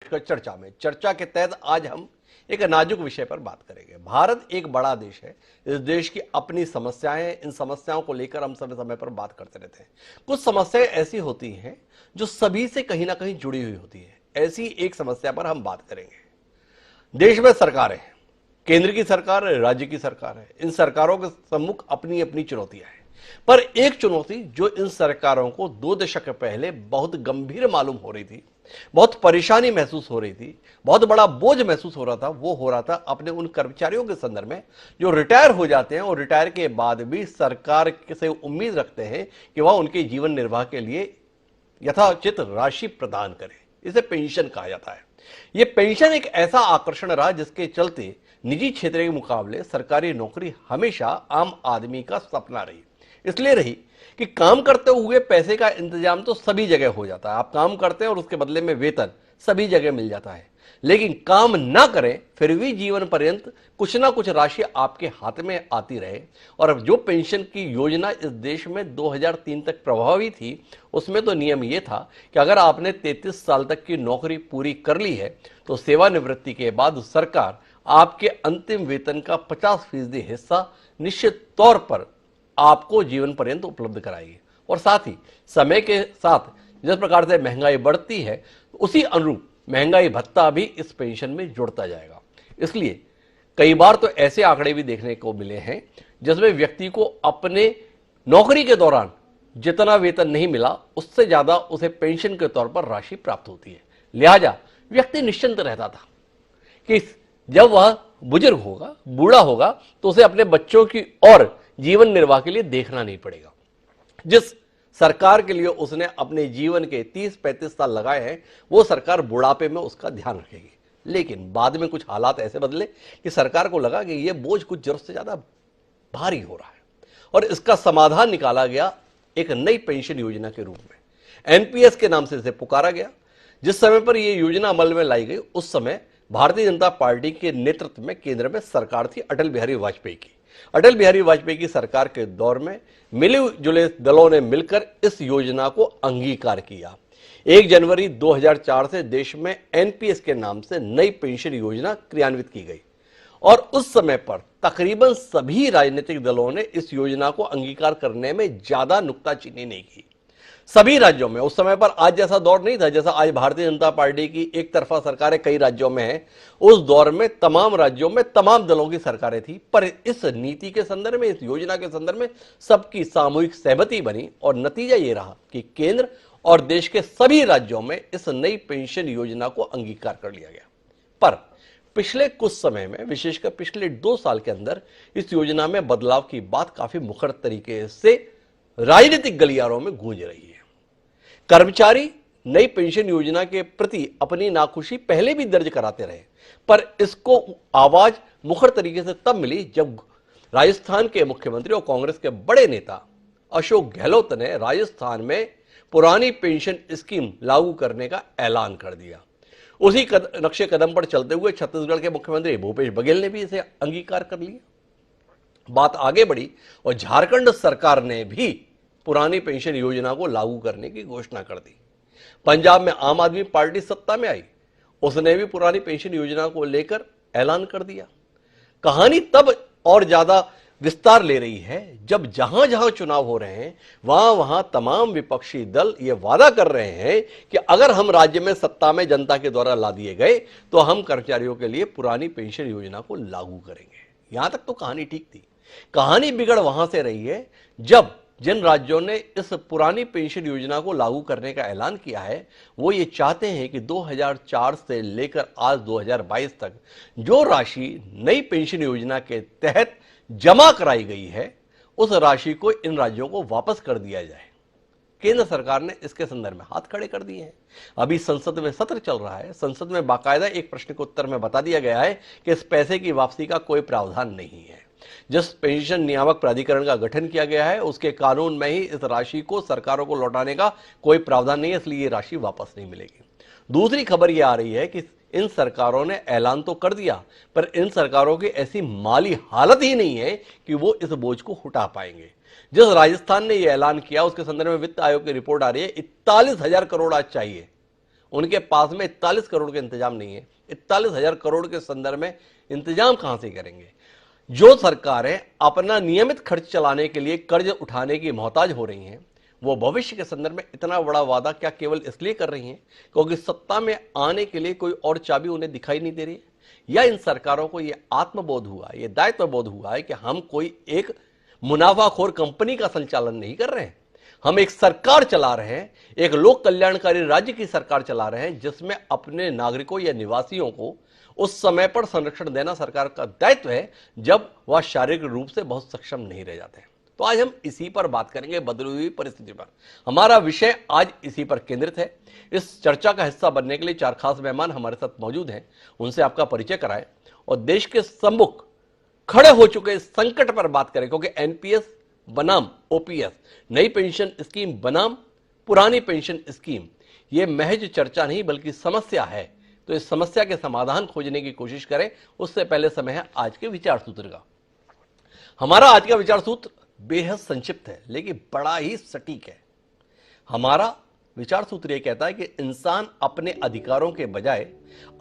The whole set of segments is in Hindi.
चर्चा के तहत आज हम एक नाजुक विषय पर बात करेंगे। भारत एक बड़ा देश है। इस देश की अपनी समस्याएं हैं। इन समस्याओं को लेकर हम समय समय पर बात करते रहते हैं। कुछ समस्याएं ऐसी होती हैं जो सभी से कहीं ना कहीं जुड़ी हुई होती है। ऐसी एक समस्या पर हम बात करेंगे। देश में सरकारें हैं, केंद्र की सरकार है, राज्य की सरकार है। इन सरकारों के सम्मुख अपनी अपनी चुनौतियां हैं, पर एक चुनौती जो इन सरकारों को 2 दशक पहले बहुत गंभीर मालूम हो रही थी, बहुत परेशानी महसूस हो रही थी, बहुत बड़ा बोझ महसूस हो रहा था, वो हो रहा था अपने उन कर्मचारियों के संदर्भ में जो रिटायर हो जाते हैं और रिटायर के बाद भी सरकार से उम्मीद रखते हैं कि वह उनके जीवन निर्वाह के लिए यथाचित राशि प्रदान करे। इसे पेंशन कहा जाता है। यह पेंशन एक ऐसा आकर्षण रहा जिसके चलते निजी क्षेत्र के मुकाबले सरकारी नौकरी हमेशा आम आदमी का सपना रही। इसलिए रही कि काम करते हुए पैसे का इंतजाम तो सभी जगह हो जाता है। आप काम करते हैं और उसके बदले में वेतन सभी जगह मिल जाता है, लेकिन काम ना करें फिर भी जीवन पर्यंत कुछ ना कुछ राशि आपके हाथ में आती रहे। और जो पेंशन की योजना इस देश में 2003 तक प्रभावी थी, उसमें तो नियम यह था कि अगर आपने 33 साल तक की नौकरी पूरी कर ली है तो सेवानिवृत्ति के बाद सरकार आपके अंतिम वेतन का 50% हिस्सा निश्चित तौर पर आपको जीवन पर्यंत उपलब्ध कराएगी। और साथ ही समय के साथ जिस प्रकार से महंगाई बढ़ती है, उसी अनुरूप महंगाई भत्ता भी इस पेंशन में जुड़ता जाएगा। इसलिए कई बार तो ऐसे आंकड़े भी देखने को मिले हैं जिसमें व्यक्ति को अपने नौकरी के दौरान जितना वेतन नहीं मिला उससे ज्यादा उसे पेंशन के तौर पर राशि प्राप्त होती है। लिहाजा व्यक्ति निश्चिंत रहता था कि जब वह बुजुर्ग होगा, बूढ़ा होगा, तो उसे अपने बच्चों की और जीवन निर्वाह के लिए देखना नहीं पड़ेगा। जिस सरकार के लिए उसने अपने जीवन के 30-35 साल लगाए हैं, वो सरकार बुढ़ापे में उसका ध्यान रखेगी। लेकिन बाद में कुछ हालात ऐसे बदले कि सरकार को लगा कि यह बोझ कुछ जरूरत से ज्यादा भारी हो रहा है और इसका समाधान निकाला गया एक नई पेंशन योजना के रूप में। एनपीएस के नाम से इसे पुकारा गया। जिस समय पर यह योजना अमल में लाई गई, उस समय भारतीय जनता पार्टी के नेतृत्व में केंद्र में सरकार थी अटल बिहारी वाजपेयी की। अटल बिहारी वाजपेयी की सरकार के दौर में मिले जुले दलों ने मिलकर इस योजना को अंगीकार किया। 1 जनवरी 2004 से देश में एनपीएस के नाम से नई पेंशन योजना क्रियान्वित की गई और उस समय पर तकरीबन सभी राजनीतिक दलों ने इस योजना को अंगीकार करने में ज्यादा नुक्ताचीनी नहीं की। सभी राज्यों में उस समय पर आज जैसा दौर नहीं था, जैसा आज भारतीय जनता पार्टी की एक तरफा सरकारें कई राज्यों में है। उस दौर में तमाम राज्यों में तमाम दलों की सरकारें थी, पर इस नीति के संदर्भ में, इस योजना के संदर्भ में सबकी सामूहिक सहमति बनी और नतीजा ये रहा कि केंद्र और देश के सभी राज्यों में इस नई पेंशन योजना को अंगीकार कर लिया गया। पर पिछले कुछ समय में, विशेषकर पिछले 2 साल के अंदर, इस योजना में बदलाव की बात काफी मुखर तरीके से राजनीतिक गलियारों में गूंज रही है। कर्मचारी नई पेंशन योजना के प्रति अपनी नाखुशी पहले भी दर्ज कराते रहे, पर इसको आवाज मुखर तरीके से तब मिली जब राजस्थान के मुख्यमंत्री और कांग्रेस के बड़े नेता अशोक गहलोत ने राजस्थान में पुरानी पेंशन स्कीम लागू करने का ऐलान कर दिया। उसी नक्शे कदम पर चलते हुए छत्तीसगढ़ के मुख्यमंत्री भूपेश बघेल ने भी इसे अंगीकार कर लिया। बात आगे बढ़ी और झारखंड सरकार ने भी पुरानी पेंशन योजना को लागू करने की घोषणा कर दी। पंजाब में आम आदमी पार्टी सत्ता में आई, उसने भी पुरानी पेंशन योजना को लेकर ऐलान कर दिया। कहानी तब और ज्यादा विस्तार ले रही है जब जहां जहां चुनाव हो रहे हैं वहां वहां तमाम विपक्षी दल ये वादा कर रहे हैं कि अगर हम राज्य में सत्ता में जनता के द्वारा ला दिए गए तो हम कर्मचारियों के लिए पुरानी पेंशन योजना को लागू करेंगे। यहां तक तो कहानी ठीक थी। कहानी बिगड़ वहां से रही है जब जिन राज्यों ने इस पुरानी पेंशन योजना को लागू करने का ऐलान किया है, वो ये चाहते हैं कि 2004 से लेकर आज 2022 तक जो राशि नई पेंशन योजना के तहत जमा कराई गई है, उस राशि को इन राज्यों को वापस कर दिया जाए। केंद्र सरकार ने इसके संदर्भ में हाथ खड़े कर दिए हैं। अभी संसद में सत्र चल रहा है। संसद में बाकायदा एक प्रश्न के उत्तर में बता दिया गया है कि इस पैसे की वापसी का कोई प्रावधान नहीं है। जिस पेंशन नियामक प्राधिकरण का गठन किया गया है उसके कानून में ही इस राशि को सरकारों को लौटाने का कोई प्रावधान नहीं है, इसलिए ये राशि वापस नहीं मिलेगी। दूसरी खबर यह आ रही है कि इन सरकारों ने ऐलान तो कर दिया, पर इन सरकारों की ऐसी माली हालत ही नहीं है कि वो इस बोझ को उठा पाएंगे। जिस राजस्थान ने यह ऐलान किया उसके संदर्भ में वित्त आयोग की रिपोर्ट आ रही है 41,000 करोड़ आज चाहिए, उनके पास में 41 करोड़ के इंतजाम नहीं है। 41,000 करोड़ के संदर्भ में इंतजाम कहां से करेंगे? जो सरकारें अपना नियमित खर्च चलाने के लिए कर्ज उठाने की मोहताज हो रही हैं, वो भविष्य के संदर्भ में इतना बड़ा वादा क्या केवल इसलिए कर रही हैं क्योंकि सत्ता में आने के लिए कोई और चाबी उन्हें दिखाई नहीं दे रही है? या इन सरकारों को यह आत्मबोध हुआ, यह दायित्वबोध हुआ है कि हम कोई एक मुनाफाखोर कंपनी का संचालन नहीं कर रहे हैं, हम एक सरकार चला रहे हैं, एक लोक कल्याणकारी राज्य की सरकार चला रहे हैं जिसमें अपने नागरिकों या निवासियों को उस समय पर संरक्षण देना सरकार का दायित्व है जब वह शारीरिक रूप से बहुत सक्षम नहीं रह जाते। तो आज हम इसी पर बात करेंगे, बदली हुई परिस्थिति पर। हमारा विषय आज इसी पर केंद्रित है। इस चर्चा का हिस्सा बनने के लिए 4 खास मेहमान हमारे साथ मौजूद हैं, उनसे आपका परिचय कराएं और देश के सम्मुख खड़े हो चुके इस संकट पर बात करें, क्योंकि एनपीएस बनाम ओपीएस, नई पेंशन स्कीम बनाम पुरानी पेंशन स्कीम, यह महज चर्चा नहीं बल्कि समस्या है। तो इस समस्या के समाधान खोजने की कोशिश करें, उससे पहले समय है आज के विचार सूत्र का। हमारा आज का विचार सूत्र बेहद संक्षिप्त है लेकिन बड़ा ही सटीक है। हमारा विचार सूत्र यह कहता है कि इंसान अपने अधिकारों के बजाय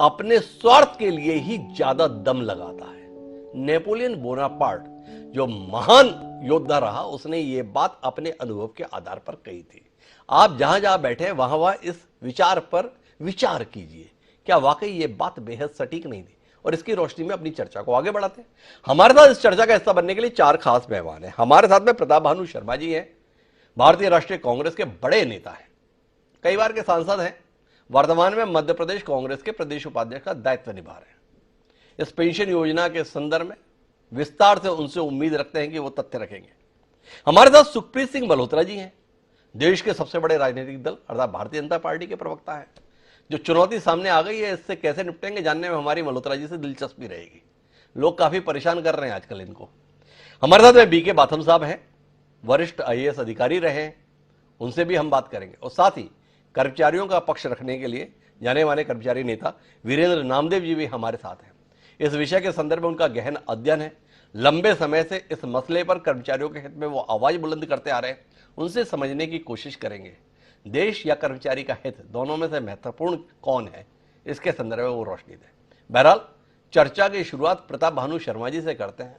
अपने स्वार्थ के लिए ही ज्यादा दम लगाता है। नेपोलियन बोनापार्ट जो महान योद्धा रहा, उसने ये बात अपने अनुभव के आधार पर कही थी। आप जहां जहां बैठे वहां वहां इस विचार पर विचार कीजिए, क्या वाकई ये बात बेहद सटीक नहीं थी? और इसकी रोशनी में अपनी चर्चा को आगे बढ़ाते हैं। हमारे साथ इस चर्चा का हिस्सा बनने के लिए 4 खास मेहमान हैं। हमारे साथ में प्रताप भानु शर्मा जी हैं, भारतीय राष्ट्रीय कांग्रेस के बड़े नेता हैं, कई बार के सांसद हैं, वर्तमान में मध्य प्रदेश कांग्रेस के प्रदेश उपाध्यक्ष का दायित्व निभा रहे हैं। इस पेंशन योजना के संदर्भ में विस्तार से उनसे उम्मीद रखते हैं कि वो तथ्य रखेंगे। हमारे साथ सुखप्रीत सिंह मल्होत्रा जी हैं, देश के सबसे बड़े राजनीतिक दल अर्थात भारतीय जनता पार्टी के प्रवक्ता हैं। जो चुनौती सामने आ गई है, इससे कैसे निपटेंगे जानने में हमारी मल्होत्रा जी से दिलचस्पी रहेगी। लोग काफी परेशान कर रहे हैं आजकल इनको। हमारे साथ में बीके बाथम साहब हैं, वरिष्ठ आईएएस अधिकारी रहे हैं, उनसे भी हम बात करेंगे। और साथ ही कर्मचारियों का पक्ष रखने के लिए जाने माने कर्मचारी नेता वीरेंद्र नामदेव जी भी हमारे साथ हैं। इस विषय के संदर्भ में उनका गहन अध्ययन है, लंबे समय से इस मसले पर कर्मचारियों के हित में वो आवाज बुलंद करते आ रहे हैं, उनसे समझने की कोशिश करेंगे। देश या कर्मचारी का हित, दोनों में से महत्वपूर्ण कौन है, इसके संदर्भ में वो रोशनी दें। बहरहाल चर्चा की शुरुआत प्रताप भानु शर्मा जी से करते हैं।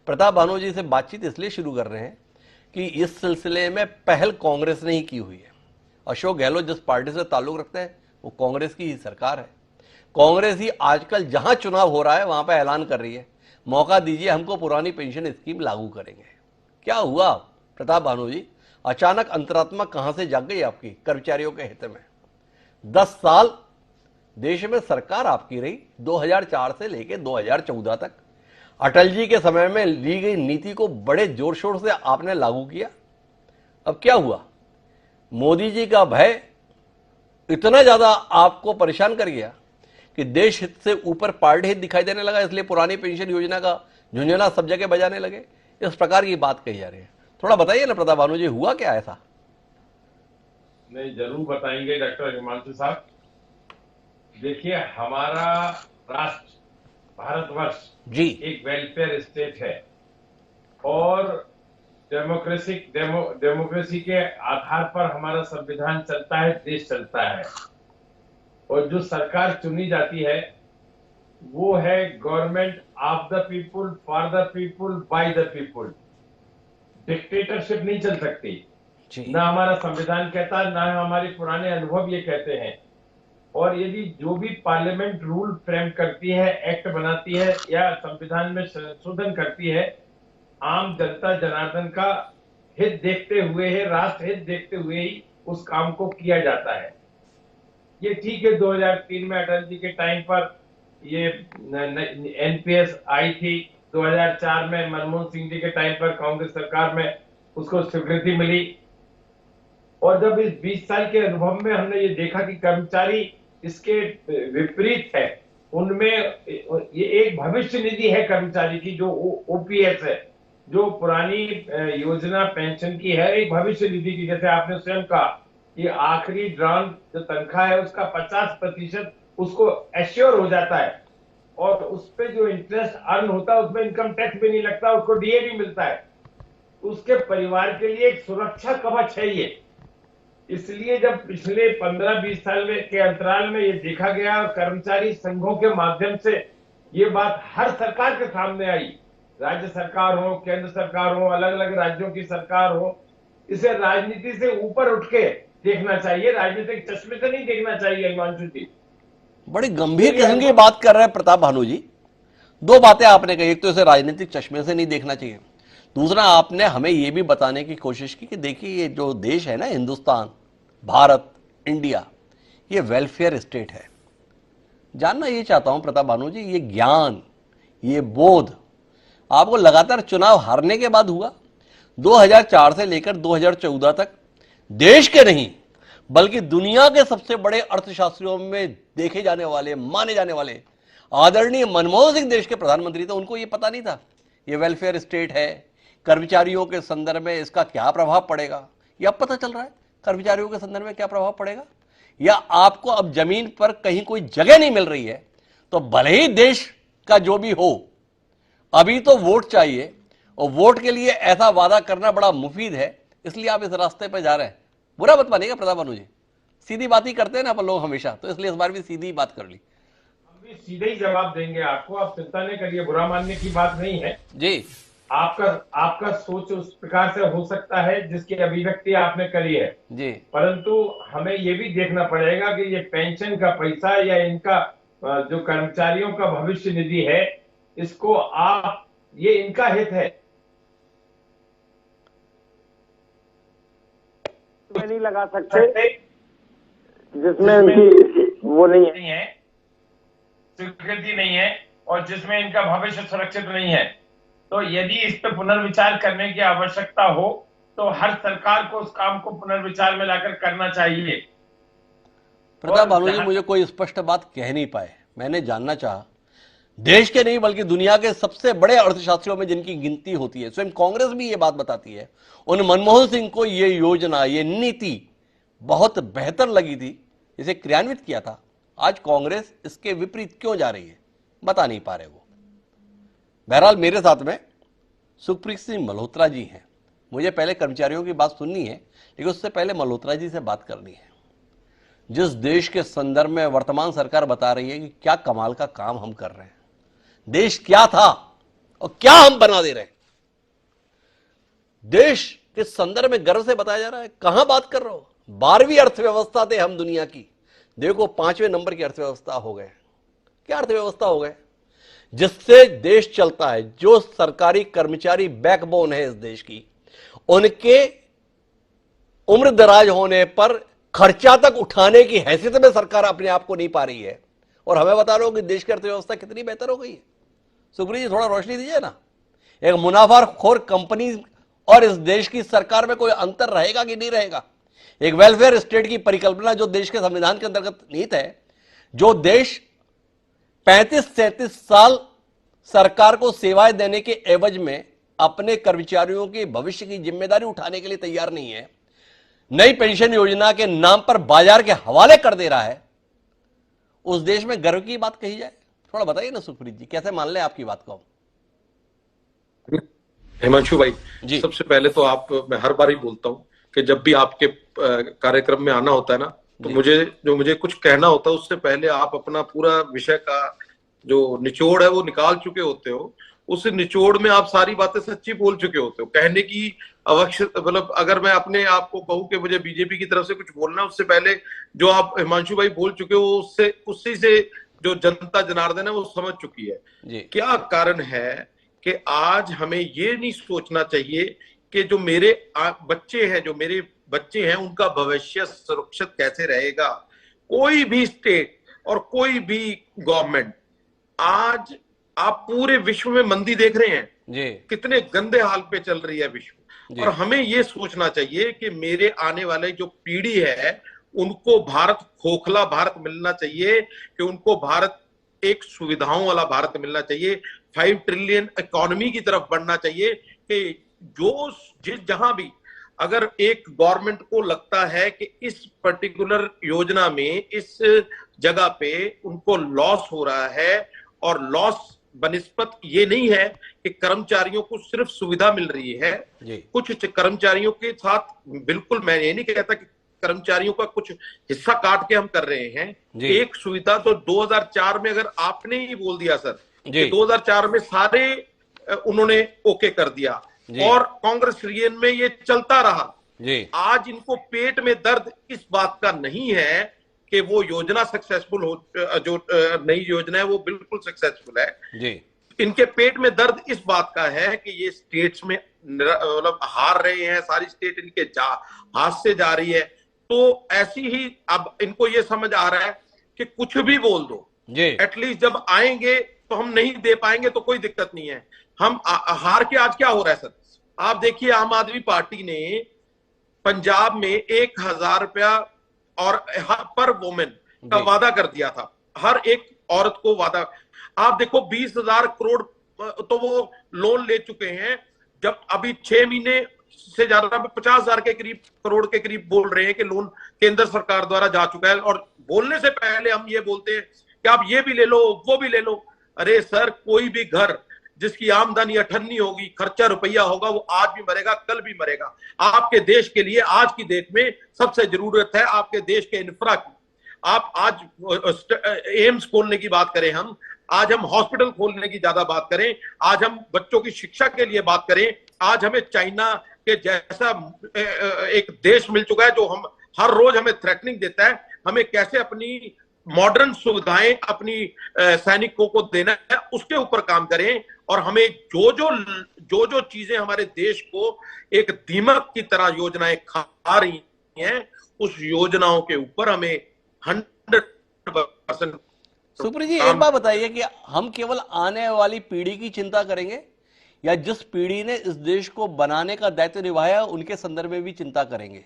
प्रताप भानु जी से बातचीत इसलिए शुरू कर रहे हैं कि इस सिलसिले में पहल कांग्रेस ने ही की हुई है। अशोक गहलोत जिस पार्टी से ताल्लुक रखते हैं वो कांग्रेस की ही सरकार है। कांग्रेस ही आजकल जहां चुनाव हो रहा है वहां पर ऐलान कर रही है, मौका दीजिए हमको, पुरानी पेंशन स्कीम लागू करेंगे। क्या हुआ प्रताप भानु जी, अचानक अंतरात्मा कहां से जाग गई आपकी कर्मचारियों के हित में? 10 साल देश में सरकार आपकी रही, 2004 से लेकर 2014 तक। अटल जी के समय में ली गई नीति को बड़े जोर शोर से आपने लागू किया। अब क्या हुआ? मोदी जी का भय इतना ज्यादा आपको परेशान कर गया कि देश हित से ऊपर पार्टी हित दिखाई देने लगा, इसलिए पुरानी पेंशन योजना का झुंझुना सब जगह बजाने लगे। इस प्रकार की बात कही जा रही है, थोड़ा बताइए ना प्रताप भानु जी, हुआ क्या ऐसा? नहीं, जरूर बताएंगे डॉक्टर हिमांशु साहब। देखिए, हमारा राष्ट्र भारतवर्ष जी एक वेलफेयर स्टेट है और डेमोक्रेसी के आधार पर हमारा संविधान चलता है, देश चलता है। और जो सरकार चुनी जाती है वो है government of the people, for the people, by the people. Dictatorship नहीं चल सकती, ना हमारा संविधान कहता, ना हमारे पुराने अनुभव ये कहते हैं। और यदि जो भी पार्लियामेंट रूल फ्रेम करती है, एक्ट बनाती है या संविधान में संशोधन करती है, आम जनता जनार्दन का हित देखते हुए है, राष्ट्र हित देखते हुए ही उस काम को किया जाता है। ये ठीक है, 2003 में अटल जी के टाइम पर ये एनपीएस आई थी, 2004 में मनमोहन सिंह जी के टाइम पर कांग्रेस सरकार में उसको स्वीकृति मिली। और जब इस 20 साल के अनुभव में हमने ये देखा कि कर्मचारी इसके विपरीत है, उनमें ये एक भविष्य निधि है कर्मचारी की, जो ओपीएस है, जो पुरानी योजना पेंशन की है, एक भविष्य निधि की। जैसे आपने स्वयं कहा, ये आखिरी ड्राउन जो तनख्वाह है उसका 50% उसको एश्योर हो जाता है और उस पे जो इंटरेस्ट अर्न होता है उसमें इनकम टैक्स भी नहीं लगता, उसको डीए भी मिलता है। उसके परिवार के लिए एक सुरक्षा कवच है ये। इसलिए जब पिछले 15-20 साल में के अंतराल में ये देखा गया और कर्मचारी संघों के माध्यम से ये बात हर सरकार के सामने आई, राज्य सरकार हो, केंद्र सरकार हो, अलग अलग राज्यों की सरकार हो, इसे राजनीति से ऊपर उठ के देखना चाहिए, राजनीतिक चश्मे से नहीं देखना चाहिए। हिमांशु जी, बड़ी गंभीर किस्म की बात कर रहे हैं प्रताप भानु जी। दो बातें आपने कही, एक तो इसे राजनीतिक चश्मे से नहीं देखना चाहिए, दूसरा आपने हमें यह भी बताने की कोशिश की कि देखिए ये जो देश है ना, हिंदुस्तान, भारत, इंडिया, ये वेलफेयर स्टेट है। जानना ये चाहता हूं प्रताप भानु जी, ये ज्ञान, ये बोध आपको लगातार चुनाव हारने के बाद हुआ? 2004 से लेकर 2014 तक देश के नहीं बल्कि दुनिया के सबसे बड़े अर्थशास्त्रियों में देखे जाने वाले, माने जाने वाले आदरणीय मनमोहन सिंह देश के प्रधानमंत्री थे, उनको यह पता नहीं था ये वेलफेयर स्टेट है, कर्मचारियों के संदर्भ में इसका क्या प्रभाव पड़ेगा? यह अब पता चल रहा है कर्मचारियों के संदर्भ में क्या प्रभाव पड़ेगा? या आपको अब जमीन पर कहीं कोई जगह नहीं मिल रही है तो भले ही देश का जो भी हो, अभी तो वोट चाहिए और वोट के लिए ऐसा वादा करना बड़ा मुफीद है, इसलिए आप इस रास्ते पर जा रहे हैं। बुरा मत मानिएगा प्रताप भानु जी, सीधी बात ही करते हैं ना अपन लोग हमेशा, तो इसलिए इस बार भी सीधी बात कर ली। हम भी सीधे ही जवाब देंगे आपको, आप चिंता नहीं करिए, बुरा मानने की बात नहीं है जी। आपका सोच उस प्रकार से हो सकता है जिसकी अभिव्यक्ति आपने करी है जी, परंतु हमें ये भी देखना पड़ेगा कि ये पेंशन का पैसा या इनका जो कर्मचारियों का भविष्य निधि है, इसको आप, ये इनका हित है, नहीं लगा सकते जिसमें उनकी वो नहीं है, स्वीकृति नहीं है और जिसमें इनका भविष्य सुरक्षित नहीं है। तो यदि इस पर पुनर्विचार करने की आवश्यकता हो तो हर सरकार को उस काम को पुनर्विचार में लाकर करना चाहिए। प्रताप भानु जी मुझे कोई स्पष्ट बात कह नहीं पाए, मैंने जानना चाहा देश के नहीं बल्कि दुनिया के सबसे बड़े अर्थशास्त्रियों में जिनकी गिनती होती है, स्वयं कांग्रेस भी ये बात बताती है, उन मनमोहन सिंह को ये योजना, ये नीति बहुत बेहतर लगी थी, इसे क्रियान्वित किया था। आज कांग्रेस इसके विपरीत क्यों जा रही है, बता नहीं पा रहे वो। बहरहाल मेरे साथ में सुखप्रीत सिंह मल्होत्रा जी हैं, मुझे पहले कर्मचारियों की बात सुननी है लेकिन उससे पहले मल्होत्रा जी से बात करनी है। जिस देश के संदर्भ में वर्तमान सरकार बता रही है कि क्या कमाल का काम हम कर रहे हैं, देश क्या था और क्या हम बना दे रहे हैं, देश के संदर्भ में गर्व से बताया जा रहा है। कहां बात कर रहे हो, 12वीं अर्थव्यवस्था थे हम दुनिया की, देखो 5वें नंबर की अर्थव्यवस्था हो गए। क्या अर्थव्यवस्था हो गए जिससे देश चलता है, जो सरकारी कर्मचारी बैकबोन है इस देश की, उनके उम्र दराज होने पर खर्चा तक उठाने की हैसियत में सरकार अपने आप को नहीं पा रही है और हमें बता रहे हो कि देश की अर्थव्यवस्था कितनी बेहतर हो गई है। सुप्रीत जी थोड़ा रोशनी दीजिए ना, एक मुनाफाखोर कंपनी और इस देश की सरकार में कोई अंतर रहेगा कि नहीं रहेगा? एक वेलफेयर स्टेट की परिकल्पना जो देश के संविधान के अंतर्गत निहित है, जो देश 35-37 साल सरकार को सेवाएं देने के एवज में अपने कर्मचारियों के भविष्य की जिम्मेदारी उठाने के लिए तैयार नहीं है, नई पेंशन योजना के नाम पर बाजार के हवाले कर दे रहा है, उस देश में गर्व की बात कही जाए? थोड़ा बताइए ना सुप्रीत जी, कैसे मान लें आपकी बात को? हिमांशु भाई जी, सबसे पहले तो मैं हर बार ही बोलता हूं कि जब भी आपके कार्यक्रम में आना होता है ना, तो मुझे कुछ कहना होता है उससे पहले आप अपना पूरा विषय का जो निचोड़ है वो निकाल चुके होते हो। उस निचोड़ में आप सारी बातें सच्ची बोल चुके होते हो। कहने की आवश्यकता, मतलब अगर मैं अपने आप को कहूं कि मुझे बीजेपी की तरफ से कुछ बोलना है, उससे पहले जो आप हिमांशु भाई बोल चुके हो उसी से जो जनता जनार्दन है वो समझ चुकी है जी। क्या कारण है कि आज हमें ये नहीं सोचना चाहिए कि जो मेरे बच्चे हैं उनका भविष्य सुरक्षित कैसे रहेगा। कोई भी स्टेट और कोई भी गवर्नमेंट, आज आप पूरे विश्व में मंदी देख रहे हैं जी, कितने गंदे हाल पे चल रही है विश्व, और हमें ये सोचना चाहिए कि मेरे आने वाले जो पीढ़ी है उनको भारत खोखला भारत मिलना चाहिए, कि उनको भारत एक सुविधाओं वाला भारत मिलना चाहिए, 5 ट्रिलियन इकोनॉमी की तरफ बढ़ना चाहिए। कि जहां भी अगर एक गवर्नमेंट को लगता है कि इस पर्टिकुलर योजना में इस जगह पे उनको लॉस हो रहा है, और लॉस बनिस्बत ये नहीं है कि कर्मचारियों को सिर्फ सुविधा मिल रही है, कुछ कर्मचारियों के साथ, बिल्कुल मैं ये नहीं कहता कि कर्मचारियों का कुछ हिस्सा काट के हम कर रहे हैं। एक सुविधा तो 2004 में अगर आपने ही बोल दिया सर कि 2004 में सारे उन्होंने ओके कर दिया और कांग्रेस रीजन में ये चलता रहा। आज इनको पेट में दर्द इस बात का नहीं है कि वो योजना सक्सेसफुल हो, जो नई योजना है वो बिल्कुल सक्सेसफुल है। इनके पेट में दर्द इस बात का है कि ये स्टेट्स में मतलब हार रहे हैं, सारी स्टेट इनके हाथ से जा रही है। तो ऐसी ही अब इनको ये समझ आ रहा है कि कुछ भी बोल दो, एटलीस्ट जब आएंगे तो हम नहीं दे पाएंगे तो कोई दिक्कत नहीं है। हम हार के आज क्या हो रहा है सर, आप देखिए आम आदमी पार्टी ने पंजाब में 1000 रुपया और पर वुमेन का वादा कर दिया था, हर एक औरत को वादा। आप देखो 20,000 करोड़ तो वो लोन ले चुके हैं, जब अभी 6 महीने से ज्यादा 50,000 के करीब करोड़ के करीब बोल रहे हैं कि लोन केंद्र सरकार द्वारा जा चुका है। और बोलने से पहले हम ये बोलते हैं कि आप ये भी ले लो वो भी ले लो। अरे सर, कोई भी घर जिसकी आमदनी 98 होगी, खर्चा रुपया होगा, वो आज भी मरेगा कल भी मरेगा। आपके देश के लिए आज की डेट में सबसे जरूरत है आपके देश के इंफ्रा की। आप आज एम्स खोलने की बात करें, हम आज हम हॉस्पिटल खोलने की ज्यादा बात करें, आज हम बच्चों की शिक्षा के लिए बात करें, आज हमें चाइना के जैसा एक देश मिल चुका है जो हम हर रोज हमें थ्रेटनिंग देता है। हमें कैसे अपनी मॉडर्न सुविधाएं अपनी सैनिकों को देना है, उसके ऊपर काम करें। और हमें जो चीजें हमारे देश को एक दीमक की तरह योजनाएं खा रही हैं, उस योजनाओं के ऊपर हमें 100%। सुप्रीत जी, एक बात बताइए कि हम केवल आने वाली पीढ़ी की चिंता करेंगे या जिस पीढ़ी ने इस देश को बनाने का दायित्व निभाया उनके संदर्भ में भी चिंता करेंगे?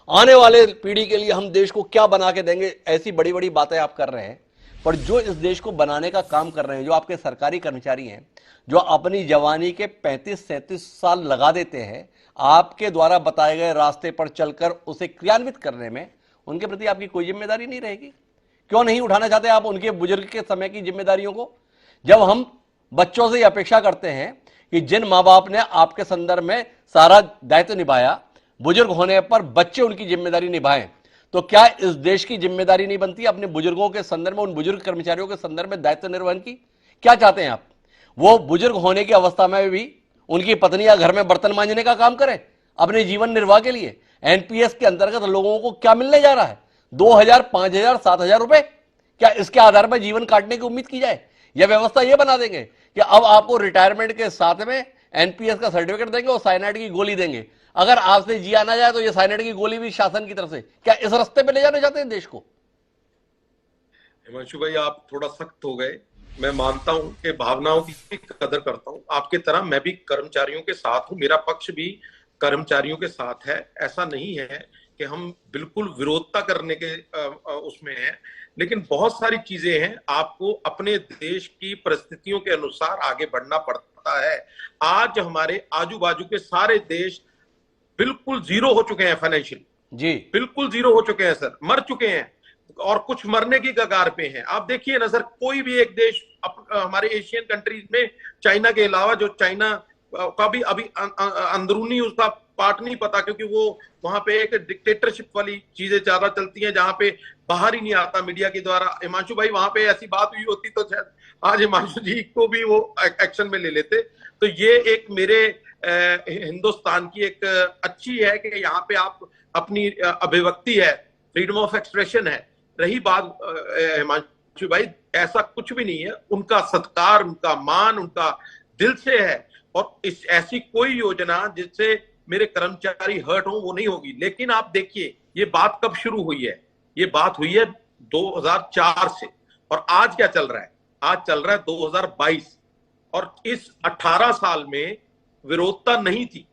आने वाले पीढ़ी के लिए हम देश को क्या बना के देंगे, ऐसी बड़ी बड़ी बातें आप कर रहे हैं, पर जो इस देश को बनाने का काम कर रहे हैं, जो आपके सरकारी कर्मचारी हैं, जो अपनी जवानी के 35-37 साल लगा देते हैं आपके द्वारा बताए गए रास्ते पर चलकर उसे क्रियान्वित करने में, उनके प्रति आपकी कोई जिम्मेदारी नहीं रहेगी? क्यों नहीं उठाना चाहते आप उनके बुजुर्ग के समय की जिम्मेदारियों को? जब हम बच्चों से अपेक्षा करते हैं कि जिन माँ बाप ने आपके संदर्भ में सारा दायित्व निभाया, बुजुर्ग होने पर बच्चे उनकी जिम्मेदारी निभाएं, तो क्या इस देश की जिम्मेदारी नहीं बनती अपने बुजुर्गों के संदर्भ में, उन बुजुर्ग कर्मचारियों के संदर्भ में दायित्व निर्वहन की? क्या चाहते हैं आप? वो बुजुर्ग होने की अवस्था में भी उनकी पत्नियां घर में बर्तन मांजने का काम करें अपने जीवन निर्वाह के लिए? एनपीएस के अंतर्गत लोगों को क्या मिलने जा रहा है? 2,000, 5,000, 7,000 रुपए? क्या इसके आधार पर जीवन काटने की उम्मीद की जाए? यह व्यवस्था यह बना देंगे कि अब आपको रिटायरमेंट के साथ में एनपीएस का सर्टिफिकेट देंगे और साइनाइड की गोली देंगे, अगर आपसे जिया ना जाए तो ये साइनाइड की गोली भी शासन की तरफ से? क्या इस रास्ते पे ले जाना चाहते हैं देश को? हिमांशु भाई, आप थोड़ा सख्त हो गए। मैं मानता हूं कि भावनाओं की कदर करता हूं, आपके तरह मैं भी कर्मचारियों के साथ हूं, मेरा पक्ष भी कर्मचारियों के साथ है। ऐसा नहीं है कि हम बिल्कुल विरोधता करने के उसमें हैं, लेकिन बहुत सारी चीजें हैं, आपको अपने देश की परिस्थितियों के अनुसार आगे बढ़ना पड़ता है। आज हमारे आजू बाजू के सारे देश बिल्कुल जीरो हो चुके हैं, फाइनेंशियल जी बिल्कुल जीरो हो चुके हैं सर, मर चुके हैं और कुछ मरने की कगार पे हैं। आप देखिए ना सर, कोई भी एक देश हमारे एशियन कंट्रीज में, चाइना के अलावा, जो चाइना का भी अभी अंदरूनी उसका पार्ट नहीं पता, क्योंकि वो वहां पे एक डिक्टेटरशिप वाली चीजें ज्यादा चलती हैं जहां पे बाहर ही नहीं आता मीडिया के द्वारा। हिमांशु भाई, वहां पे ऐसी बात हुई होती तो शायद आज हिमांशु जी को भी वो एक्शन में ले लेते। तो ये एक मेरे हिंदुस्तान की एक अच्छी है कि यहाँ पे आप अपनी अभिव्यक्ति है, फ्रीडम ऑफ एक्सप्रेशन है। रही बात हिमांशु भाई, ऐसा कुछ भी नहीं है, उनका सत्कार, उनका मान, उनका दिल से है। और इस ऐसी कोई योजना जिससे मेरे कर्मचारी हर्ट हो वो नहीं होगी। लेकिन आप देखिए, ये बात कब शुरू हुई है? ये बात हुई है 2004 से, और आज क्या चल रहा है? आज चल रहा है 2022, और इस 18 साल में विरोधता नहीं थी।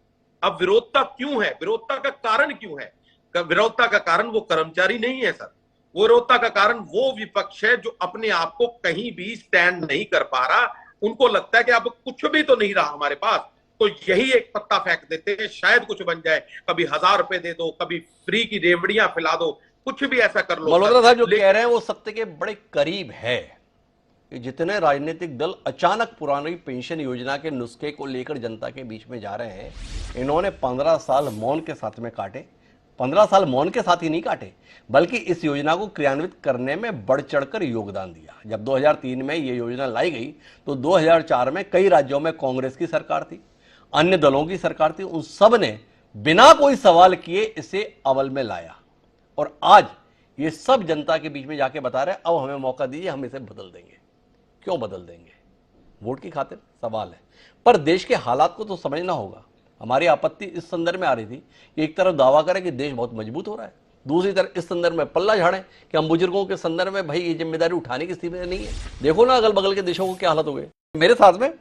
अब विरोधता क्यों है? विरोधता का कारण क्यों है? विरोधता का कारण वो कर्मचारी नहीं है सर, वो विरोधता का कारण वो विपक्ष है जो अपने आप को कहीं भी स्टैंड नहीं कर पा रहा। उनको लगता है कि अब कुछ भी तो नहीं रहा हमारे पास, तो यही एक पत्ता फेंक देते हैं, शायद कुछ बन जाए। कभी 1,000 रुपए दे दो, कभी फ्री की रेवड़ियां फैला दो, कुछ भी ऐसा कर लो। मल्होत्रा साहब जो कह रहे हैं वो सत्य के बड़े करीब है कि जितने राजनीतिक दल अचानक पुरानी पेंशन योजना के नुस्खे को लेकर जनता के बीच में जा रहे हैं, इन्होंने 15 साल मौन के साथ में काटे, 15 साल मौन के साथ ही नहीं काटे, बल्कि इस योजना को क्रियान्वित करने में बढ़ चढ़कर योगदान दिया। जब 2003 में ये योजना लाई गई तो 2004 में कई राज्यों में कांग्रेस की सरकार थी, अन्य दलों की सरकार थी, उन सब ने बिना कोई सवाल किए इसे अमल में लाया और आज ये सब जनता के बीच में जाके बता रहे हैं अब हमें मौका दीजिए, हम इसे बदल देंगे। क्यों बदल देंगे? वोट की खातिर? सवाल है। पर देश के हालात को तो समझना होगा। हमारी आपत्ति इस संदर्भ में आ रही थी कि एक तरफ दावा करें कि देश बहुत मजबूत हो रहा है, दूसरी तरफ इस संदर्भ में पल्ला झाड़ें कि हम बुजुर्गों के संदर्भ में भाई ये जिम्मेदारी उठाने की स्थिति में नहीं है। देखो ना अगल बगल के देशों को क्या हालत हो गए। मेरे साथ में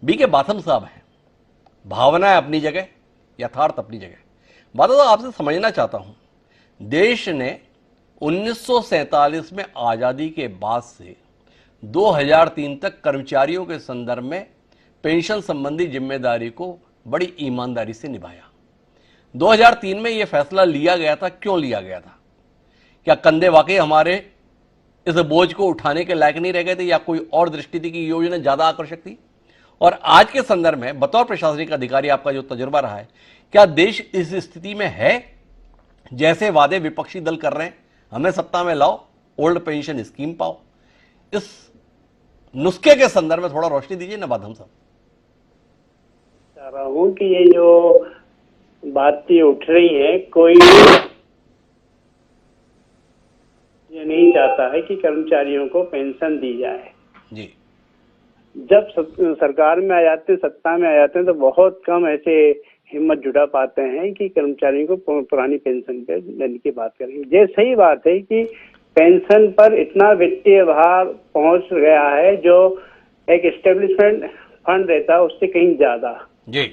बीके बाथम साहब हैं। भावनाएं अपनी जगह, यथार्थ अपनी जगह। बात तो आपसे समझना चाहता हूं, देश ने 1947 में आजादी के बाद से 2003 तक कर्मचारियों के संदर्भ में पेंशन संबंधी जिम्मेदारी को बड़ी ईमानदारी से निभाया। 2003 में यह फैसला लिया गया था। क्यों लिया गया था? क्या कंधे वाकई हमारे इस बोझ को उठाने के लायक नहीं रह गए थे या कोई और दृष्टि थी कि योजना ज्यादा आकर्षक थी? और आज के संदर्भ में बतौर प्रशासनिक अधिकारी आपका जो तजुर्बा रहा है, क्या देश इस स्थिति में है जैसे वादे विपक्षी दल कर रहे हैं, हमें सत्ता में लाओ, ओल्ड पेंशन स्कीम पाओ? इस नुस्खे के संदर्भ में थोड़ा रोशनी दीजिए ना बाथम साहब। चाह रहा हूं कि ये जो बातें उठ रही है, कोई ये नहीं चाहता है कि कर्मचारियों को पेंशन दी जाए जी। जब सरकार में आ जाते हैं, सत्ता में आ जाते हैं, तो बहुत कम ऐसे हिम्मत जुटा पाते हैं कि कर्मचारियों को पुरानी पेंशन पे देने की बात करेंगे। ये सही बात है कि पेंशन पर इतना वित्तीय भार पहुंच गया है जो एक एस्टेब्लिशमेंट फंड रहता है उससे कहीं ज्यादा जी।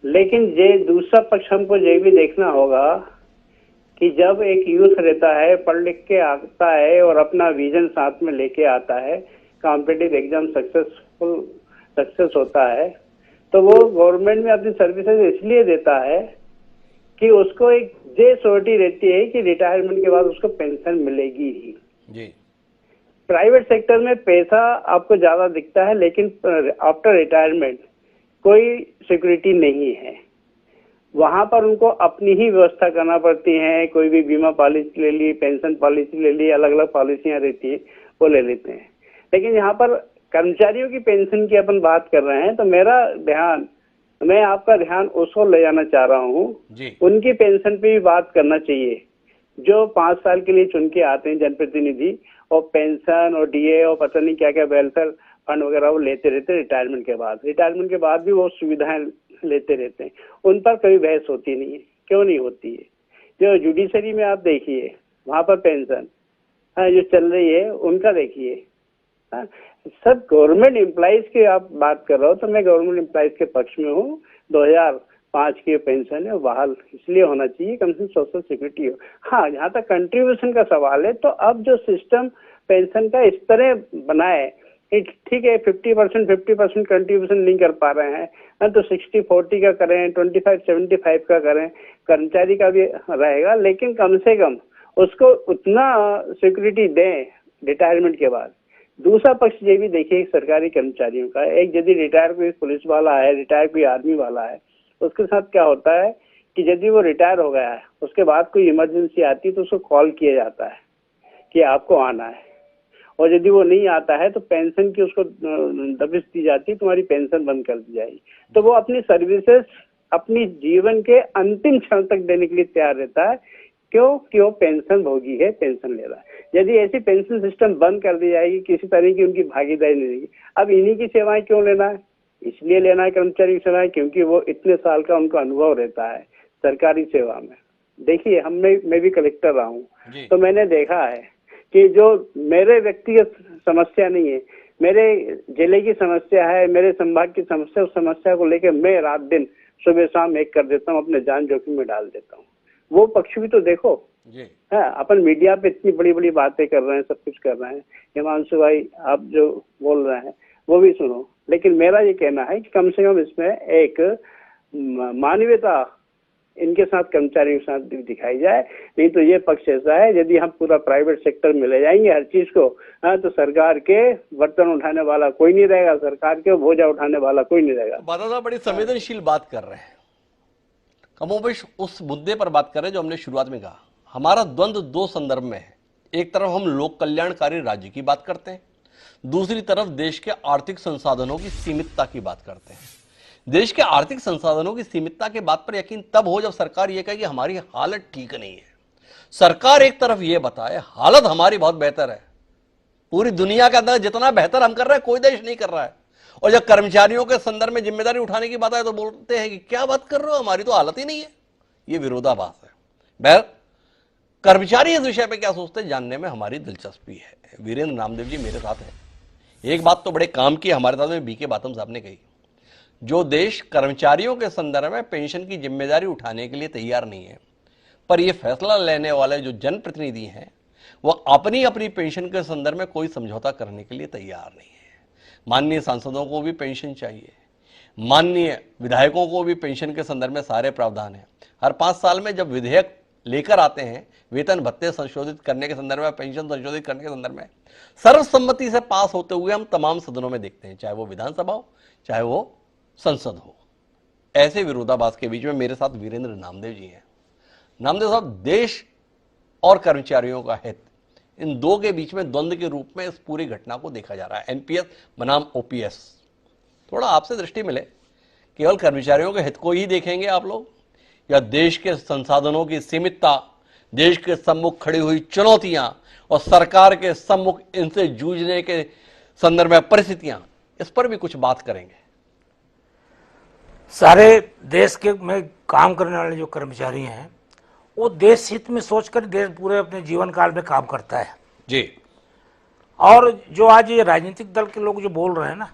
लेकिन ये दूसरा पक्ष हमको ये भी देखना होगा कि जब एक यूथ रहता है, पढ़ लिख के आता है और अपना विजन साथ में लेके आता है, कॉम्पिटिटिव एग्जाम सक्सेस होता है, तो वो गवर्नमेंट में अपनी सर्विसेज इसलिए देता है कि उसको एक ये श्योरिटी रहती है कि रिटायरमेंट के बाद उसको पेंशन मिलेगी ही जी। प्राइवेट सेक्टर में पैसा आपको ज्यादा दिखता है, लेकिन आफ्टर रिटायरमेंट कोई सिक्योरिटी नहीं है। वहां पर उनको अपनी ही व्यवस्था करना पड़ती है। कोई भी बीमा पॉलिसी ले ली, पेंशन पॉलिसी ले ली, अलग अलग पॉलिसियां रहती है, वो ले लेते हैं। लेकिन यहाँ पर कर्मचारियों की पेंशन की अपन बात कर रहे हैं, तो मैं आपका ध्यान उसको ले जाना चाह रहा हूँ। उनकी पेंशन पे भी बात करना चाहिए जो 5 साल के लिए चुन के आते हैं जनप्रतिनिधि, और पेंशन और डीए और पता नहीं क्या क्या वेलफेयर फंड वगैरह वो लेते रहते हैं। रिटायरमेंट के बाद भी वो सुविधाएं लेते रहते हैं। उन पर कभी बहस होती नहीं है। क्यों नहीं होती है? जो जुडिशरी में आप देखिए, वहां पर पेंशन जो चल रही है उनका देखिए। सब गवर्नमेंट एम्प्लॉइज की आप बात कर रहे हो, तो मैं गवर्नमेंट एम्प्लॉइज के पक्ष में हूँ। 2005 की पेंशन है बहाल इसलिए होना चाहिए, कम से कम सोशल सिक्योरिटी हो। हाँ, जहाँ तक कंट्रीब्यूशन का सवाल है, तो अब जो सिस्टम पेंशन का इस तरह बनाए, ठीक है 50% कंट्रीब्यूशन नहीं कर पा रहे हैं तो 60-40 का करें, 25-75 का करें, कर्मचारी का भी रहेगा, लेकिन कम से कम उसको उतना सिक्योरिटी दें रिटायरमेंट के बाद। दूसरा पक्ष ये भी देखिए सरकारी कर्मचारियों का, एक यदि रिटायर कोई पुलिस वाला है, रिटायर कोई आर्मी वाला है, उसके साथ क्या होता है कि यदि वो रिटायर हो गया है, उसके बाद कोई इमरजेंसी आती है तो उसको कॉल किया जाता है कि आपको आना है, और यदि वो नहीं आता है तो पेंशन की उसको दबिश दी जाती है, तुम्हारी पेंशन बंद कर दी जाएगी। तो वो अपनी सर्विसेज अपनी जीवन के अंतिम क्षण तक देने के लिए तैयार रहता है। क्यों? कि वो पेंशन भोगी है, पेंशन ले रहा है। यदि ऐसी पेंशन सिस्टम बंद कर दी जाएगी, किसी तरह की उनकी भागीदारी नहीं रहेगी। अब इन्हीं की सेवाएं क्यों लेना है? इसलिए लेना है कर्मचारी की सेवाएं क्योंकि वो इतने साल का उनका अनुभव रहता है सरकारी सेवा में। देखिए, मैं भी कलेक्टर रहा हूँ, तो मैंने देखा है कि जो मेरे व्यक्तिगत समस्या नहीं है, मेरे जिले की समस्या है, मेरे संभाग की समस्या, उस समस्या को लेकर मैं रात दिन सुबह शाम एक कर देता हूँ, अपने जान जोखिम में डाल देता हूँ। वो पक्ष भी तो देखो। है, अपन मीडिया पे इतनी बड़ी बड़ी बातें कर रहे हैं, सब कुछ कर रहे हैं, हिमांशु भाई आप जो बोल रहे हैं वो भी सुनो, लेकिन मेरा ये कहना है कि कम से कम इसमें एक मानवीयता इनके साथ, कर्मचारियों के साथ दिखाई जाए। नहीं तो ये पक्ष ऐसा है, यदि हम पूरा प्राइवेट सेक्टर में ले जाएंगे हर चीज को, तो सरकार के बर्तन उठाने वाला कोई नहीं रहेगा, सरकार के बोझा उठाने वाला कोई नहीं रहेगा। बात बड़ी संवेदनशील बात कर रहे हैं। कमोबेश उस मुद्दे पर बात कर रहे हैं जो हमने शुरुआत में कहा। हमारा द्वंद्व दो संदर्भ में है। एक तरफ हम लोक कल्याणकारी राज्य की बात करते हैं, दूसरी तरफ देश के आर्थिक संसाधनों की सीमितता की बात करते हैं। देश के आर्थिक संसाधनों की सीमितता के बात पर यकीन तब हो जब सरकार यह कहे कि हमारी हालत ठीक नहीं है। सरकार एक तरफ यह बताए हालत हमारी बहुत बेहतर है, पूरी दुनिया के अंदर जितना बेहतर हम कर रहे हैं कोई देश नहीं कर रहा है, और जब कर्मचारियों के संदर्भ में जिम्मेदारी उठाने की बात आए तो बोलते हैं कि क्या बात कर रहे हो, हमारी तो हालत ही नहीं है। यह विरोधाभास है। बहर कर्मचारी इस विषय पे क्या सोचते हैं जानने में हमारी दिलचस्पी है। वीरेंद्र नामदेव जी मेरे साथ हैं। एक बात तो बड़े काम की हमारे साथ में बीके बातम साहब ने कही, जो देश कर्मचारियों के संदर्भ में पेंशन की जिम्मेदारी उठाने के लिए तैयार नहीं है, पर यह फैसला लेने वाले जो जनप्रतिनिधि हैं वह अपनी अपनी पेंशन के संदर्भ में कोई समझौता करने के लिए तैयार नहीं है। माननीय सांसदों को भी पेंशन चाहिए, माननीय विधायकों को भी पेंशन के संदर्भ में सारे प्रावधान हैं। हर 5 साल में जब विधेयक लेकर आते हैं वेतन भत्ते संशोधित करने के संदर्भ में, पेंशन संशोधित करने के संदर्भ में, सर्वसम्मति से पास होते हुए हम तमाम सदनों में देखते हैं, चाहे वो विधानसभा हो चाहे वो संसद हो। ऐसे विरोधाभास के बीच में मेरे साथ वीरेंद्र नामदेव जी हैं। नामदेव साहब, देश और कर्मचारियों का हित, इन दो के बीच में द्वंद्व के रूप में इस पूरी घटना को देखा जा रहा है। एनपीएस बनाम ओपीएस, थोड़ा आपसे दृष्टि मिले, केवल कर्मचारियों के हित को ही देखेंगे आप लोग, या देश के संसाधनों की सीमितता, देश के सम्मुख खड़ी हुई चुनौतियां और सरकार के सम्मुख इनसे जूझने के संदर्भ में परिस्थितियां, इस पर भी कुछ बात करेंगे। सारे देश के में काम करने वाले जो कर्मचारी हैं वो देश हित में सोचकर देश पूरे अपने जीवन काल में काम करता है जी। और जो आज ये राजनीतिक दल के लोग जो बोल रहे हैं ना,